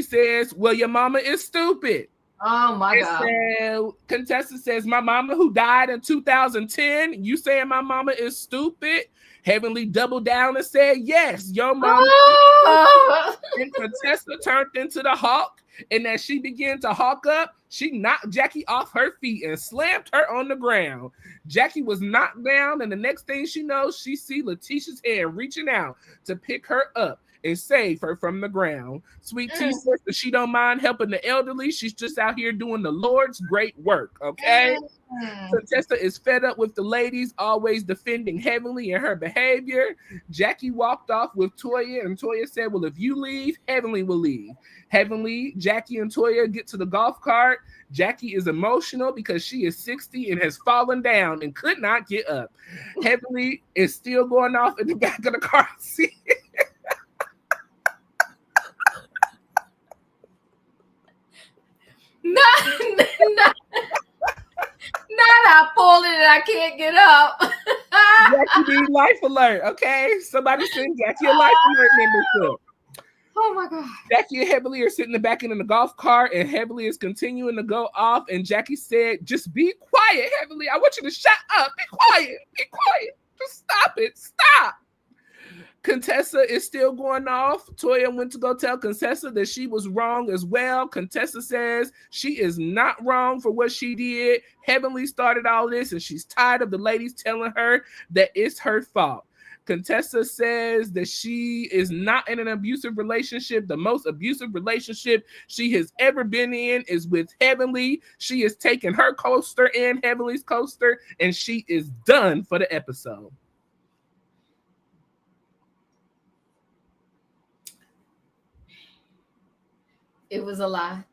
says, well, your mama is stupid. Oh my God. Contessa says, my mama who died in 2010, you saying my mama is stupid? Heavenly doubled down and said, yes, your mama. And Contessa turned into the hawk. And as she began to hawk up, she knocked Jackie off her feet and slammed her on the ground. Jackie was knocked down, and the next thing she knows, she see Letitia's hand reaching out to pick her up and save her from the ground. Sweet Tea says that she don't mind helping the elderly. She's just out here doing the Lord's great work, okay? Contessa is fed up with the ladies always defending Heavenly and her behavior. Jackie walked off with Toya, and Toya said, well, if you leave, Heavenly will leave. Heavenly, Jackie, and Toya get to the golf cart. Jackie is emotional because she is 60 and has fallen down and could not get up. Heavenly is still going off in the back of the car seat. Not I pulled it and I can't get up. Jackie need life alert, okay? Somebody send Jackie a life alert membership. Oh my God. Jackie and Heavenly are sitting in the back end of the golf cart, and Heavenly is continuing to go off. And Jackie said, "Just be quiet, Heavenly. I want you to shut up. Be quiet. Be quiet. Just stop it. Stop." Contessa is still going off. Toya went to go tell Contessa that she was wrong as well. Contessa says she is not wrong for what she did. Heavenly started all this, and she's tired of the ladies telling her that it's her fault. Contessa says that she is not in an abusive relationship. The most abusive relationship she has ever been in is with Heavenly. She has taken her coaster and Heavenly's coaster, and she is done for the episode. It was a lie.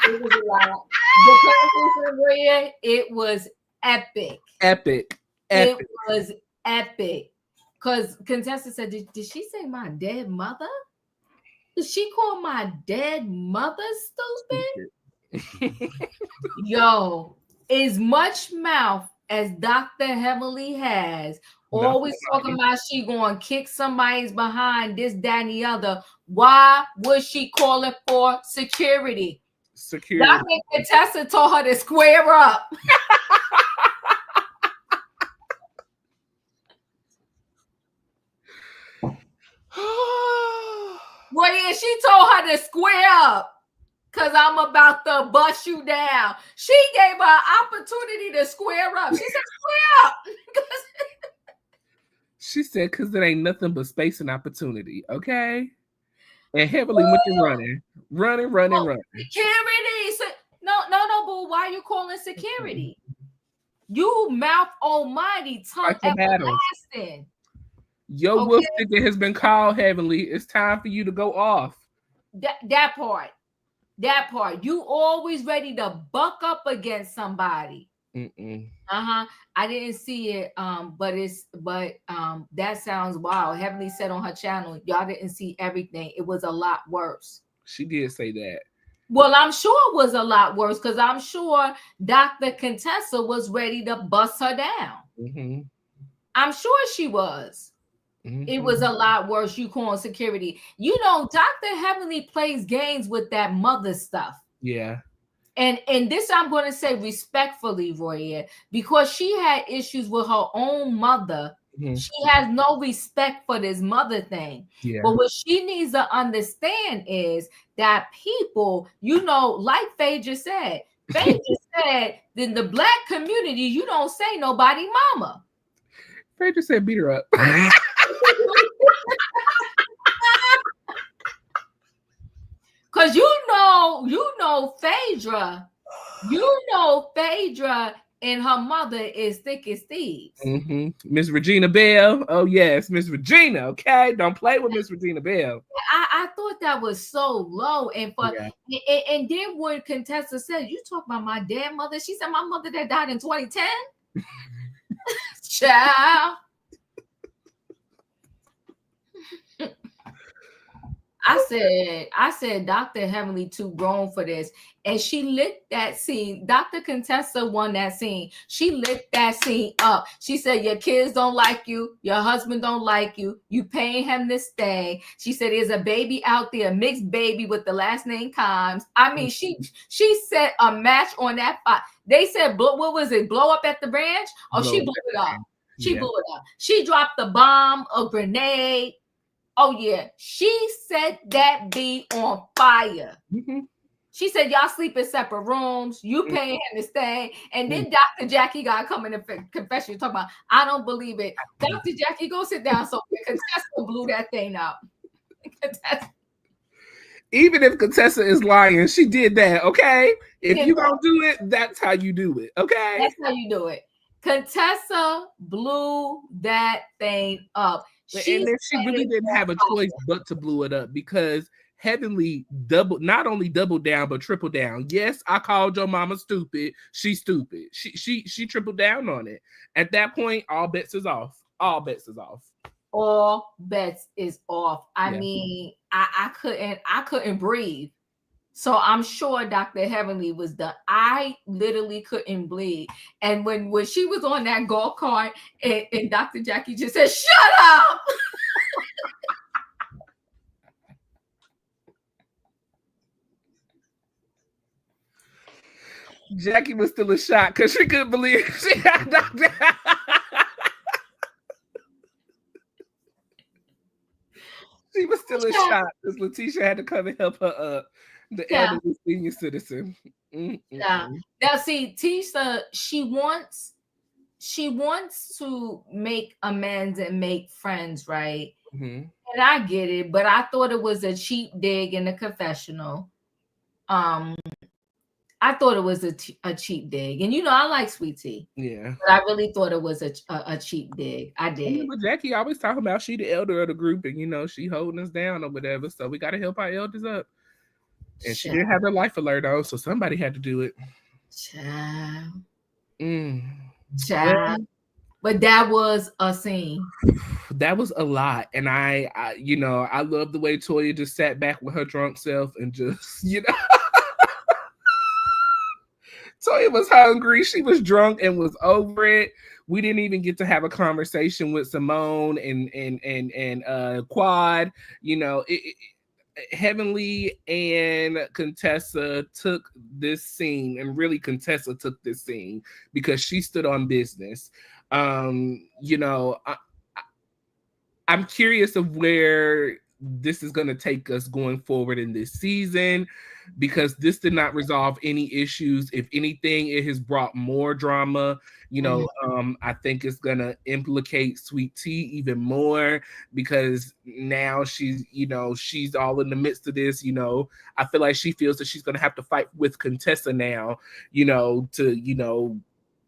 It was a lie. It was epic. Epic. It was epic. Because Contessa said, did she say my dead mother? Did she call my dead mother stupid? Yo, as much mouth as Dr. Heavenly has, always talking about she going to kick somebody's behind, this, that, and the other. Why was she calling for security? Dr. Contessa told her to square up. Well, yeah, she told her to square up because I'm about to bust you down. She gave her an opportunity to square up. She said, square up. She said, because there ain't nothing but space and opportunity, okay? And Heavenly went to running. Security. No, boo. Why are you calling security? You mouth almighty, tongue everlasting. Your wolf ticket has been called, Heavenly. It's time for you to go off. That part. You always ready to buck up against somebody. I didn't see it. But that sounds wild. Heavenly said on her channel, y'all didn't see everything. It was a lot worse. She did say that. Well, I'm sure it was a lot worse because I'm sure Dr. Contessa was ready to bust her down. I'm sure she was. It was a lot worse. You calling security. You know, Dr. Heavenly plays games with that mother stuff. Yeah. And this I'm going to say respectfully, Royaire, because she had issues with her own mother. She has no respect for this mother thing. Yeah. But what she needs to understand is that people, you know, like Phaedra said, in the Black community, you don't say nobody mama. Phaedra said beat her up. Because you know Phaedra and her mother is thick as thieves. Miss Regina Bell. Oh, yes, Miss Regina. Okay, don't play with Miss Regina Bell. I thought that was so low. And and then when Contessa said, you talk about my dead mother, she said my mother that died in 2010. Child. I said, Dr. Heavenly too grown for this. And she lit that scene. Dr. Contessa won that scene. She lit that scene up. She said, your kids don't like you. Your husband don't like you. You paying him to stay. She said, there's a baby out there, a mixed baby with the last name Kimes. I mean, she set a match on that spot. They said, what was it? Blow up at the branch? Oh, she blew it up. She blew it up. She dropped the bomb, a grenade. Oh, yeah. She set that bee on fire. She said, y'all sleep in separate rooms. You paying him to stay. And then Dr. Jackie got coming to confession. Talking about, I don't believe it. Dr. Jackie, go sit down. So Contessa blew that thing up. Even if Contessa is lying, she did that, okay? If you don't do it, that's how you do it, okay? That's how you do it. Contessa blew that thing up. And then she really didn't have a choice but to blow it up because Heavenly not only doubled down but tripled down. Yes, I called your mama stupid. She's stupid. She tripled down on it. At that point, all bets is off. All bets is off. All bets is off. I mean, I couldn't breathe. So I'm sure Dr. Heavenly was done. I literally couldn't bleed. And when she was on that golf cart and Dr. Jackie just said, shut up. Jackie was still in shock because she couldn't believe she had Dr. She was still in shock because Letitia had to come and help her up. The elderly senior citizen. Yeah. Now see, Tisha, she wants to make amends and make friends, right? Mm-hmm. And I get it, but I thought it was a cheap dig in the confessional. I thought it was a cheap dig, and I like sweet tea. Yeah, but I really thought it was a cheap dig. I did. But Jackie always talking about she the elder of the group, and she holding us down or whatever. So we got to help our elders up. And she didn't have her life alert on, so somebody had to do it. Child. Child. But that was a scene. That was a lot, and I love the way Toya just sat back with her drunk self and just Toya was hungry. She was drunk and was over it. We didn't even get to have a conversation with Simone and Quad. Heavenly and Contessa took this scene, and really Contessa took this scene because she stood on business. I'm curious of where this is going to take us going forward in this season, because this did not resolve any issues. If anything, it has brought more drama. I think it's going to implicate Sweet Tea even more, because now she's all in the midst of this. I feel like she feels that she's going to have to fight with Contessa now, to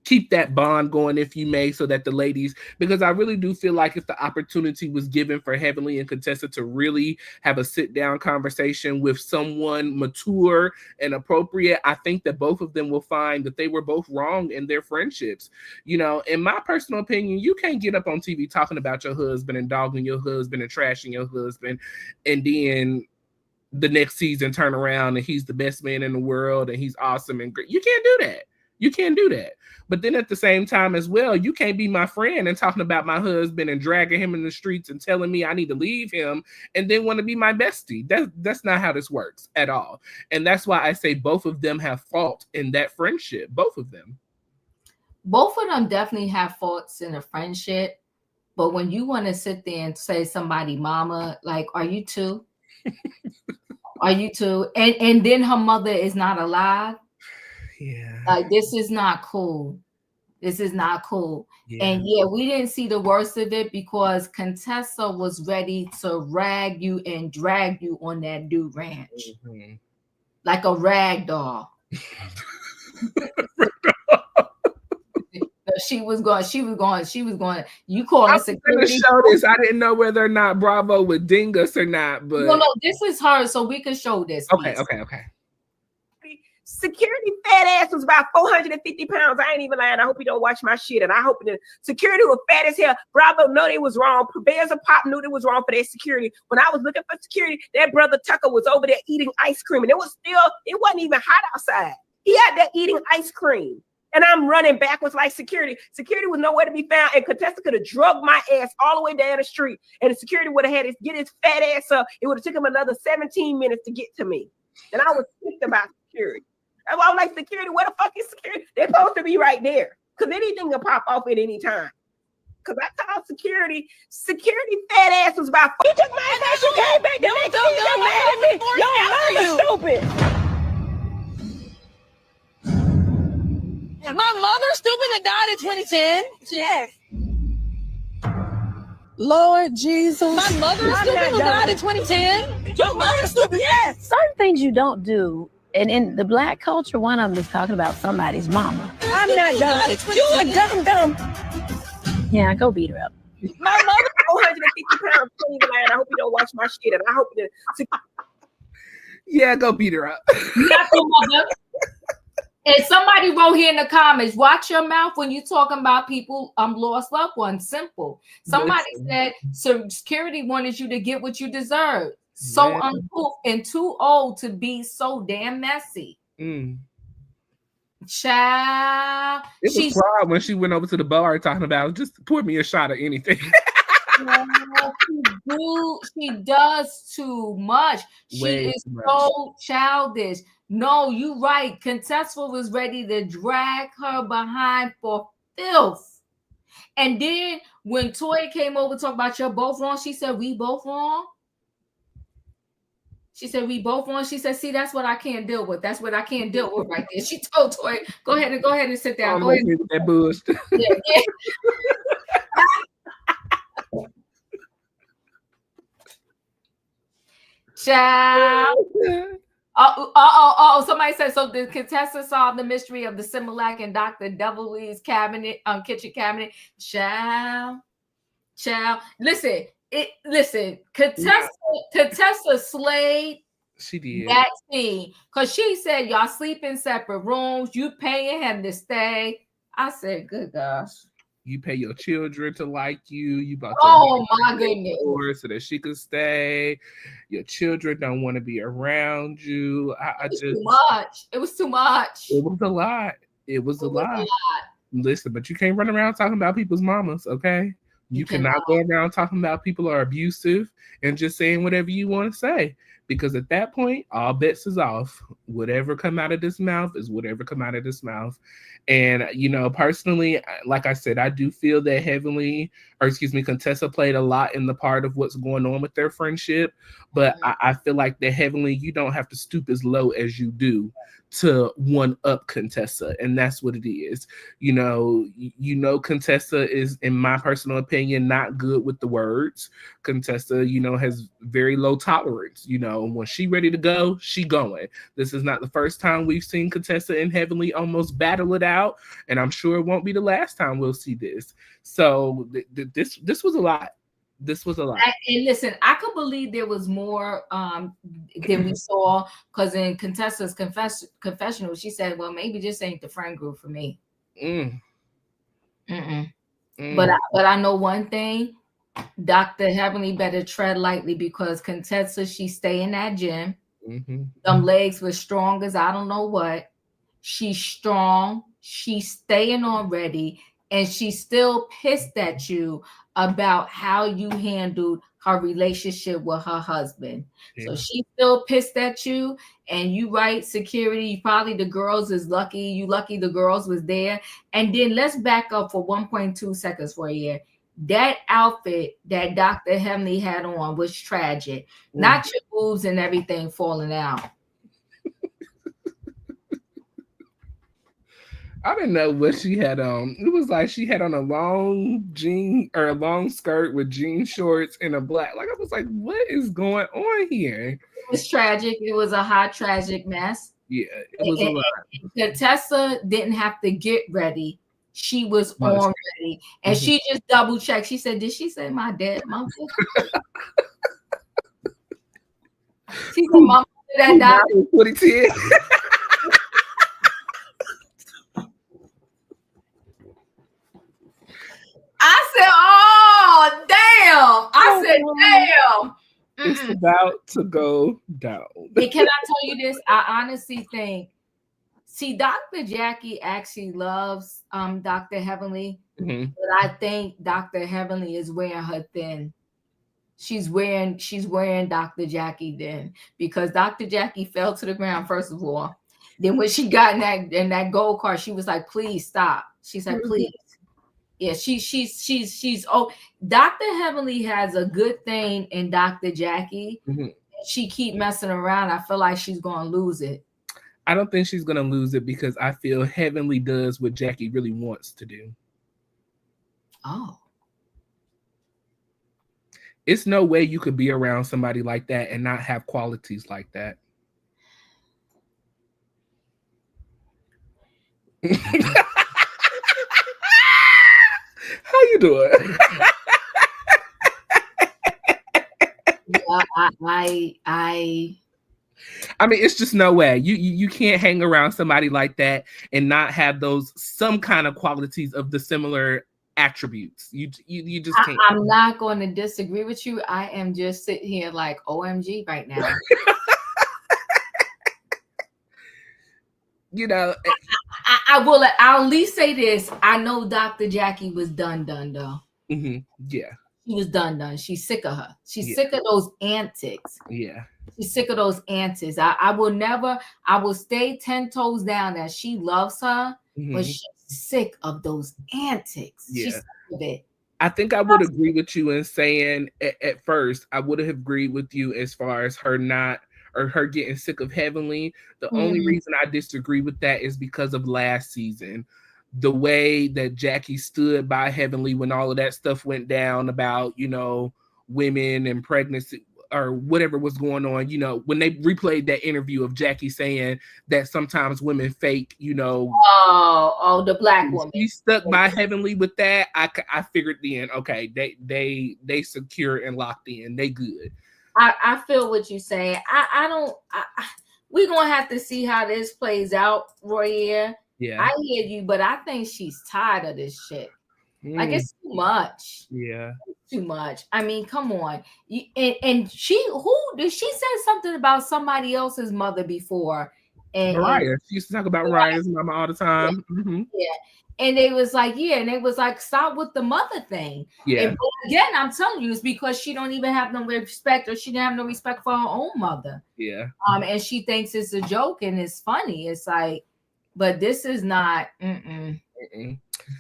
keep that bond going, if you may, so that the ladies, because I really do feel like if the opportunity was given for Heavenly and Contessa to really have a sit-down conversation with someone mature and appropriate, I think that both of them will find that they were both wrong in their friendships. In my personal opinion, you can't get up on TV talking about your husband and dogging your husband and trashing your husband, and then the next season turn around and he's the best man in the world and he's awesome and great. You can't do that. You can't do that. But then at the same time as well, you can't be my friend and talking about my husband and dragging him in the streets and telling me I need to leave him and then want to be my bestie. That's not how this works at all. And that's why I say both of them have fault in that friendship. Both of them. Both of them definitely have faults in a friendship. But when you want to sit there and say somebody mama, like, are you two? Are you two? And then her mother is not alive. Yeah. Like, this is not cool. This is not cool. Yeah. And we didn't see the worst of it because Contessa was ready to rag you and drag you on that dude ranch. Mm-hmm. Like a rag doll. She was going. You call it security? Show this. I didn't know whether or not Bravo would ding us or not, but no, this is her, so we can show this. Okay. Security fat ass was about 450 pounds. I ain't even lying. I hope you don't watch my shit. And I hope the security was fat as hell. Bravo know they was wrong. Bears and Pop knew they was wrong for their security. When I was looking for security, that brother Tucker was over there eating ice cream. And it wasn't even hot outside. He had there eating ice cream. And I'm running backwards like security. Security was nowhere to be found. And Contessa could have drugged my ass all the way down the street. And the security would have had to get his fat ass up. It would have taken him another 17 minutes to get to me. And I was pissed about security. I was like, security, where the fuck is security? They're supposed to be right there. Because anything can pop off at any time. Because I called security fat ass was about, you took my ass, you came back the next day, you're mad at me. Your mother's stupid. Is my mother stupid that died in 2010? Yes. Lord Jesus. My mother is stupid who died in 2010? Your mother's stupid, yes. Certain things you don't do. And in the Black culture, one of them is talking about somebody's mama. I'm not dumb. You're dumb. Yeah, go beat her up. My mother's 450 pounds. I hope you don't watch my shit. And I hope that. Yeah, go beat her up. Not your mother. And somebody wrote here in the comments, watch your mouth when you're talking about people lost loved ones. Simple. Somebody said, so security wanted you to get what you deserve. so uncouth and too old to be so damn messy. Child, it was wild when she went over to the bar talking about just pour me a shot of anything. She does too much. She is so childish. No, you right. Contessa was ready to drag her behind for filth. And then when Toya came over to talk about you're both wrong, she said, we both wrong. She said, we both wrong. She said, see, that's what I can't deal with. That's what I can't deal with right there. She told Toya, go ahead and sit down. Go ahead. That bullshit. Yeah. Child. Somebody said, so the Contessa solved the mystery of the Similac and Dr. Devil's cabinet, kitchen cabinet. Child. Listen, Contessa slayed she did that scene because she said y'all sleep in separate rooms, you paying him to stay. I said, good gosh. You pay your children to like you. You bought my goodness so that she could stay. Your children don't want to be around you. Too much. It was too much. It was a lot. It was a lot. Listen, but you can't run around talking about people's mamas, okay? You cannot go around talking about people are abusive and just saying whatever you want to say. Because at that point, all bets is off. Whatever come out of this mouth is whatever come out of this mouth. And, personally, like I said, I do feel that Contessa played a lot in the part of what's going on with their friendship. But I feel like that Heavenly, you don't have to stoop as low as you do to one up Contessa. And that's what it is. Contessa is, in my personal opinion, not good with the words. Contessa, has very low tolerance. When she ready to go, she going. This is not the first time we've seen Contessa and Heavenly almost battle it out. And I'm sure it won't be the last time we'll see this. So this was a lot. This was a lot. And listen, I could believe there was more than we saw, because in Contessa's confessional, she said, well, maybe this ain't the friend group for me. But I know one thing, Dr. Heavenly better tread lightly, because Contessa, she stay in that gym. Them legs were strong as I don't know what. She's strong. She's staying already. And she's still pissed at you about how you handled her relationship with her husband. So she's still pissed at you. And you right, security, probably the girls is lucky. You lucky the girls was there. And then let's back up for 1.2 seconds for a year. That outfit that Dr. Heavenly had on was tragic. Not your boobs and everything falling out. I didn't know what she had on. It was like she had on a long jean or a long skirt with jean shorts and a black. Like, I was like, what is going on here? It was tragic. It was a hot, tragic mess. Yeah, it was a lot. Contessa didn't have to get ready. She was on ready. And she just double checked. She said, did she say my dad? Mom? She said, Mom, that died. 2010. I said, oh, damn. I said, damn. It's about to go down. And can I tell you this? I honestly think, Dr. Jackie actually loves Dr. Heavenly, but I think Dr. Heavenly is wearing her thin. She's wearing Dr. Jackie thin, because Dr. Jackie fell to the ground, first of all. Then when she got in that gold car, she was like, please stop. She said, please. Yeah, she's Dr. Heavenly has a good thing in Dr. Jackie. She keep messing around. I feel like she's gonna lose it. I don't think she's gonna lose it, because I feel Heavenly does what Jackie really wants to do. Oh. It's no way you could be around somebody like that and not have qualities like that. How you doing? I mean, it's just no way. You can't hang around somebody like that and not have some kind of qualities of the similar attributes. You just can't. I'm not going to disagree with you. I am just sitting here like OMG right now. You know, I'll at least say this. I know Dr. Jackie was done though. mm-hmm. Yeah. She was done. She's sick of her. She's Yeah. sick of those antics. Yeah. She's sick of those antics. I will stay 10 toes down that she loves her, but she's sick of those antics. Yeah. She's sick of it. I think I would agree with you in saying at first, I would have agreed with you as far as her getting sick of Heavenly. The only reason I disagree with that is because of last season. The way that Jackie stood by Heavenly when all of that stuff went down about, you know, women and pregnancy or whatever was going on, you know, when they replayed that interview of Jackie saying that sometimes women fake, you know. Oh, the black woman. She stuck by Heavenly with that. I figured then, okay, they secure and locked in. They good. I feel what you're saying. We're going to have to see how this plays out, Royaire. Yeah. I hear you, but I think she's tired of this shit. Like, it's too much. Yeah. Too much. I mean, come on. And she said something about somebody else's mother before. And Royaire. She used to talk about Royaire's mama all the time. Yeah. And they was like, stop with the mother thing. Yeah. And again, I'm telling you, it's because she don't even have no respect, or she didn't have no respect for her own mother. Yeah. And she thinks it's a joke and it's funny. It's like, but this is not. Yeah.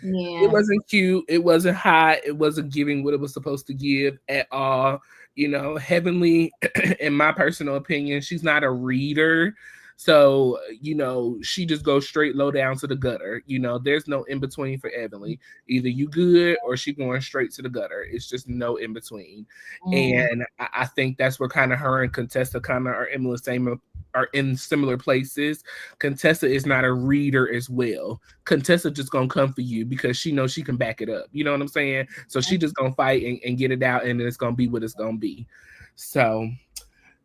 It wasn't cute. It wasn't hot. It wasn't giving what it was supposed to give at all. You know, Heavenly, in my personal opinion, she's not a reader. So, you know, she just goes straight low down to the gutter. You know, there's no in between for Heavenly. Either you good or she going straight to the gutter. It's just no in between. And I think that's where kind of her and Contessa kind of are in similar places. Contessa is not a reader as well. Contessa just gonna come for you because she knows she can back it up. You know what I'm saying? So she just gonna fight and get it out, and then it's gonna be what it's gonna be. So,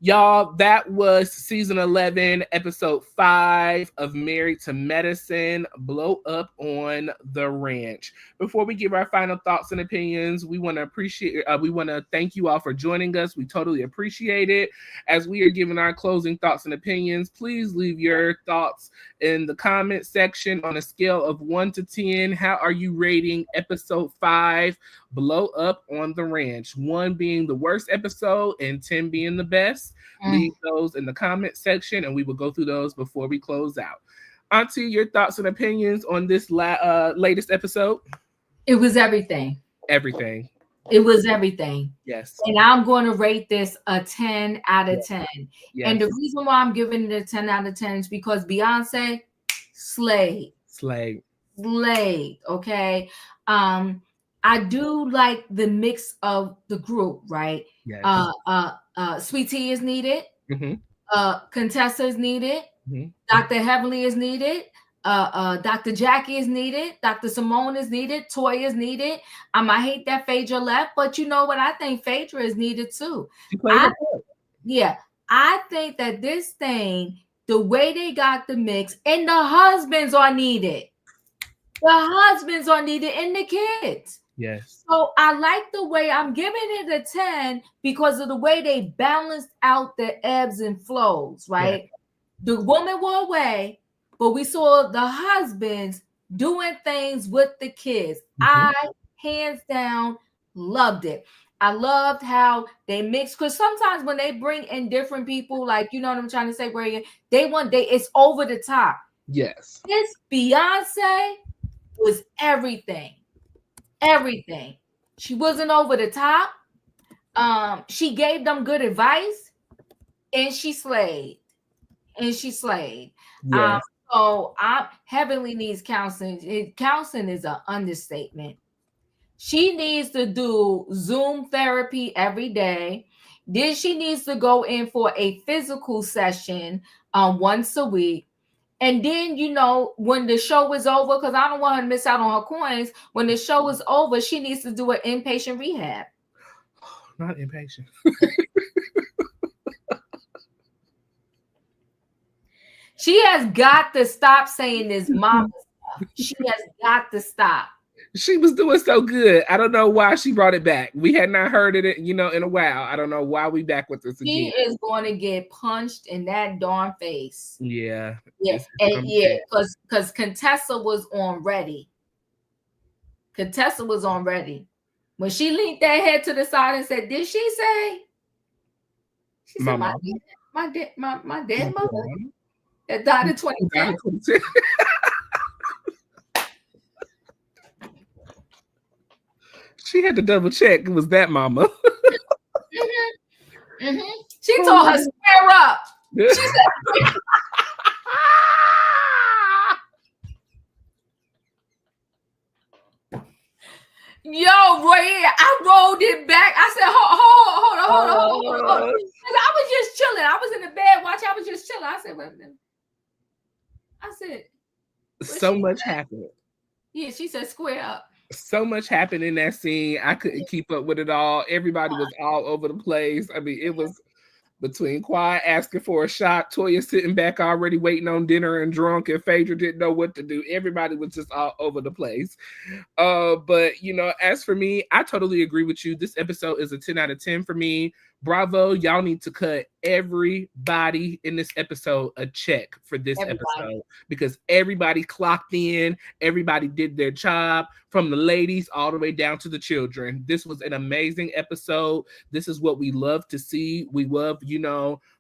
y'all, that was season 11, episode 5 of Married to Medicine, Blow Up on the Ranch. Before we give our final thoughts and opinions, we want to thank you all for joining us. We totally appreciate it. As we are giving our closing thoughts and opinions, please leave your thoughts in the comment section on a scale of 1 to 10. How are you rating episode 5, Blow Up on the Ranch? 1 being the worst episode and 10 being the best. Leave those in the comment section and we will go through those before we close out. Auntie, your thoughts and opinions on this latest episode? It was everything. Everything. It was everything. Yes. And I'm going to rate this a 10 out of 10. Yes. And the reason why I'm giving it a 10 out of 10 is because Beyonce slayed. Okay. I do like the mix of the group, right? Yes. Sweet Tea is needed. Contessa is needed. Dr. Heavenly is needed. Dr. Jackie is needed. Dr. Simone is needed. Toya is needed. I hate that Phaedra left, but you know what? I think Phaedra is needed too. I think that this thing, the way they got the mix, and the husbands are needed. The husbands are needed and the kids. Yes. So I like the way I'm giving it a 10 because of the way they balanced out the ebbs and flows, right? Yeah. The women were away, but we saw the husbands doing things with the kids. I, hands down, loved it. I loved how they mixed, because sometimes when they bring in different people, like, you know what I'm trying to say, where it's over the top. Yes. This Beyonce was everything. Everything. She wasn't over the top. She gave them good advice, and she slayed. Yeah. So Heavenly needs counseling. Counseling is an understatement. She needs to do Zoom therapy every day. Then she needs to go in for a physical session once a week. And then, you know, when the show is over, because I don't want her to miss out on her coins, when the show is over, she needs to do an inpatient rehab. Not inpatient. She has got to stop saying this mama stuff. She has got to stop. She was doing so good. I don't know why she brought it back. We had not heard it, in a while. I don't know why we back with this She again. is going to get punched in that darn face. Yeah. Yeah, because Contessa was on ready. Contessa was on ready. When she leaned that head to the side and said, "Did she say?" She said, "My dead mother that died in 2010." She had to double check. It was that mama. She told her square up. She said, "Yo, Royaire, I rolled it back." I said, hold on. I was just chilling. I was in the bed watching. I was just chilling. I said, "Wait a minute." I said, so much happened. Yeah, she said, "Square up." So much happened in that scene. I couldn't keep up with it all. Everybody was all over the place. I mean, it was between Quiet asking for a shot, Toya sitting back already waiting on dinner and drunk, and Phaedra didn't know what to do. Everybody was just all over the place. But, as for me, I totally agree with you. This episode is a 10 out of 10 for me. Bravo. Y'all need to cut everybody in this episode a check for this episode, because everybody clocked in. Everybody did their job, from the ladies all the way down to the children. This was an amazing episode. This is what we love to see. We love,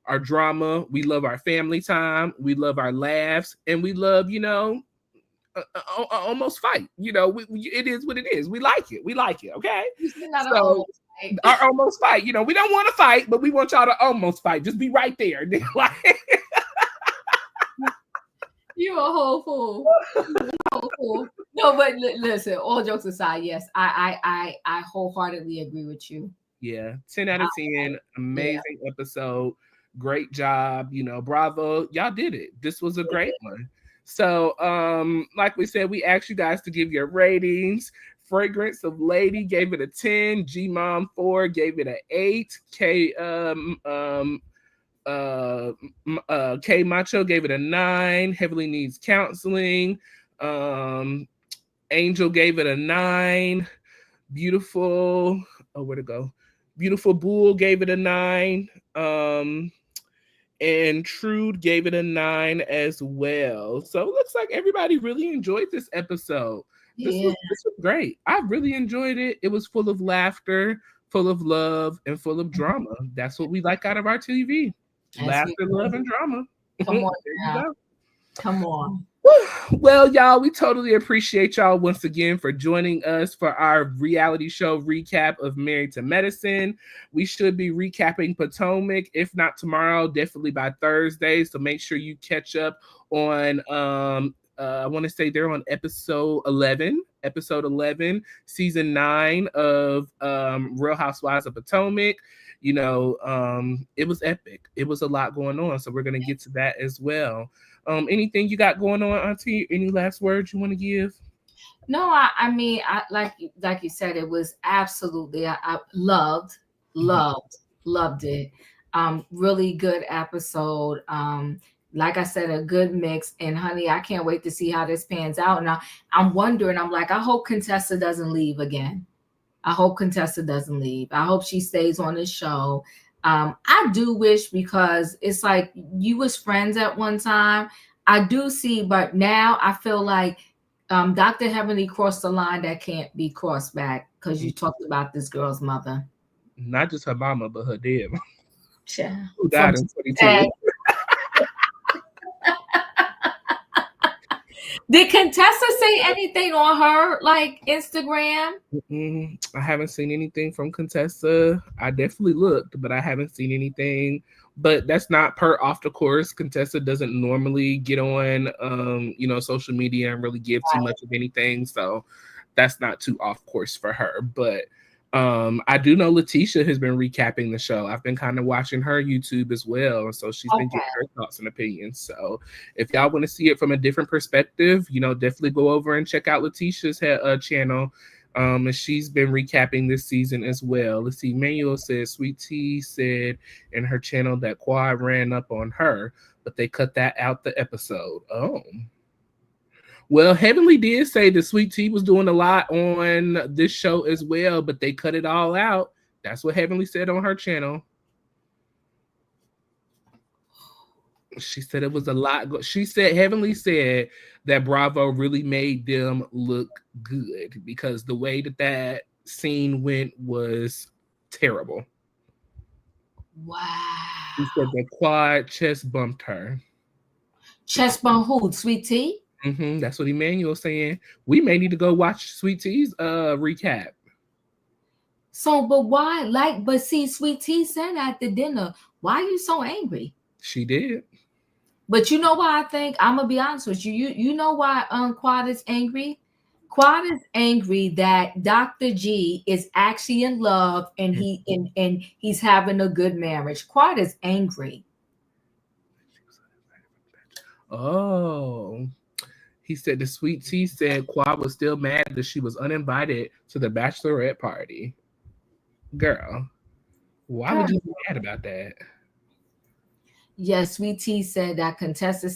our drama. We love our family time. We love our laughs. And we love, almost fight. It is what it is. We like it. Okay. So our almost fight. We don't want to fight, but we want y'all to almost fight. Just be right there. You a whole fool. No, but listen. All jokes aside, yes, I wholeheartedly agree with you. Yeah, 10 out of 10. Amazing episode. Great job. Bravo. Y'all did it. This was a great one. So, like we said, we asked you guys to give your ratings. Fragrance of Lady gave it a 10. G Mom 4 gave it an 8. K Macho gave it a 9. Heavily Needs Counseling. Angel gave it a 9. Beautiful. Oh, where'd it go? Beautiful Bull gave it a 9. And Trude gave it a 9 as well. So it looks like everybody really enjoyed this episode. This was great. I really enjoyed it. It was full of laughter, full of love, and full of drama. That's what we like out of our TV. Laughter, love, and drama. Come on now. Come on. Well, y'all, we totally appreciate y'all once again for joining us for our reality show recap of Married to Medicine. We should be recapping Potomac, if not tomorrow, definitely by Thursday. So make sure you catch up on, I want to say they're on episode 11, season 9 of Real Housewives of Potomac. It was epic. It was a lot going on. So we're going to get to that as well. Anything you got going on, Auntie? Any last words you want to give? No, I mean, like you said, it was absolutely, I loved it. Really good episode. Like I said, a good mix. And honey, I can't wait to see how this pans out. Now I'm wondering, I hope Contessa doesn't leave again. I hope she stays on the show. I do wish, because it's like you was friends at one time. I do see, but now I feel like Dr. Heavenly crossed the line that can't be crossed back, because you talked about this girl's mother. Not just her mama, but her dad. Yeah. Who died in 22. Did Contessa say anything on her Instagram? I haven't seen anything from Contessa. I definitely looked, but I haven't seen anything. But that's not per off the course. Contessa doesn't normally get on social media and really give too much of anything. So that's not too off course for her. But I do know Letitia has been recapping the show. I've been kind of watching her YouTube as well. So she's been getting her thoughts and opinions. So if y'all want to see it from a different perspective, definitely go over and check out Letitia's channel. And she's been recapping this season as well. Let's see. Manuel said Sweet Tea said in her channel that Quad ran up on her, but they cut that out the episode. Oh. Well, Heavenly did say the Sweet Tea was doing a lot on this show as well, but they cut it all out. That's what Heavenly said on her channel. She said it was a lot. She said Heavenly said that Bravo really made them look good because the way that scene went was terrible. Wow. She said that Quad chest bumped her. Chest bump who? Sweet Tea? That's what Emmanuel's saying. We may need to go watch Sweet Tea's recap. So, but why? But see, Sweet Tea said at the dinner, why are you so angry? She did. But you know why I think, I'm gonna be honest with you. You know why Quad is angry? Quad is angry that Dr. G is actually in love and he's having a good marriage. Quad is angry. Oh. He said the Sweet Tea said Quad was still mad that she was uninvited to the bachelorette party. Girl, why would you be mad about that? Yes, Sweet Tea said that Contessa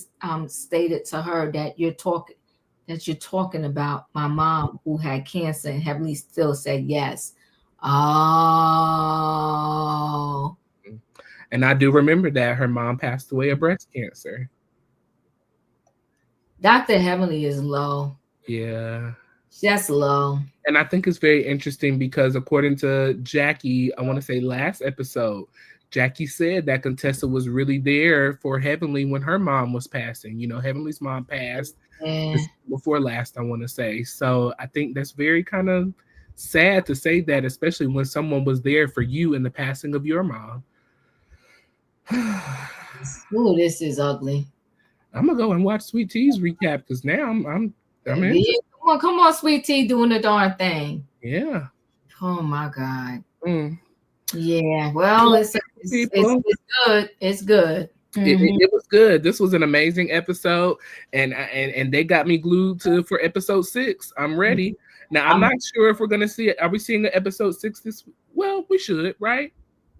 stated to her that you're talking about my mom who had cancer, and Heavenly still said yes. Oh. And I do remember that her mom passed away of breast cancer. Dr. Heavenly is low. Yeah. That's low. And I think it's very interesting because according to Jackie, I want to say last episode, Jackie said that Contessa was really there for Heavenly when her mom was passing. You know, Heavenly's mom passed before last, I want to say. So I think that's very kind of sad to say that, especially when someone was there for you in the passing of your mom. Ooh, this is ugly. I'm gonna go and watch Sweet Tea's recap because now I'm in. Come on, Sweet Tea doing the darn thing. Yeah. Oh my God. Yeah. Well, it's good. It's good. It was good. This was an amazing episode, and they got me glued for episode 6. I'm ready. Now I'm not sure if we're gonna see it. Are we seeing the episode 6 this? Well, we should, right?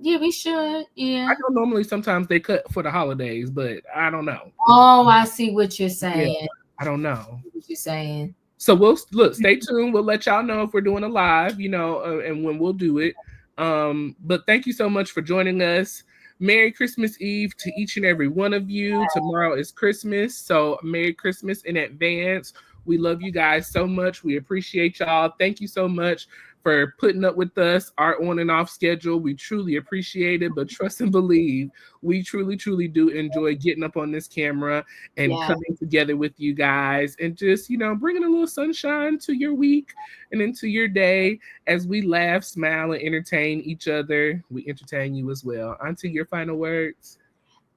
Yeah, we should. Yeah. I know normally sometimes they cut for the holidays, but I don't know. Oh, I see what you're saying. Yeah, I don't know what you're saying. So we'll stay tuned. We'll let y'all know if we're doing a live, and when we'll do it. But thank you so much for joining us. Merry Christmas Eve to each and every one of you. Tomorrow is Christmas, so Merry Christmas in advance. We love you guys so much. We appreciate y'all. Thank you so much for putting up with us, our on and off schedule. We truly appreciate it, but trust and believe, we truly, truly do enjoy getting up on this camera and coming together with you guys and just, bringing a little sunshine to your week and into your day as we laugh, smile, and entertain each other. We entertain you as well. Auntie, your final words?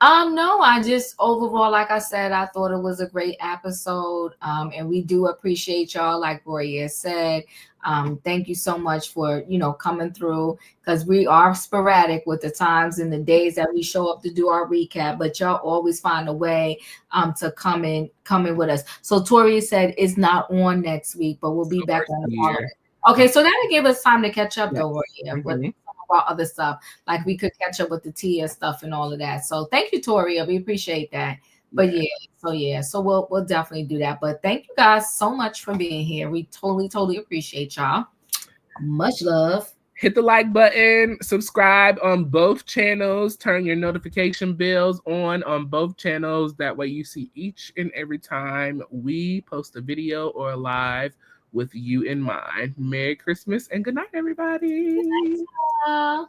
No, I just overall, like I said, I thought it was a great episode. And we do appreciate y'all, like Royaire said. Thank you so much for, coming through, because we are sporadic with the times and the days that we show up to do our recap, but y'all always find a way to come in with us. So Toya said it's not on next week, but we'll be back on the following. Okay, so that'll give us time to catch up though, Royaire. With our other stuff, like we could catch up with the Tia stuff and all of that. So thank you, Toria. We appreciate that. But so we'll definitely do that. But thank you guys so much for being here. We totally appreciate y'all. Much love. Hit the like button, subscribe on both channels, turn your notification bells on both channels. That way you see each and every time we post a video or a live with you in mind. Merry Christmas and good night, everybody. Good night,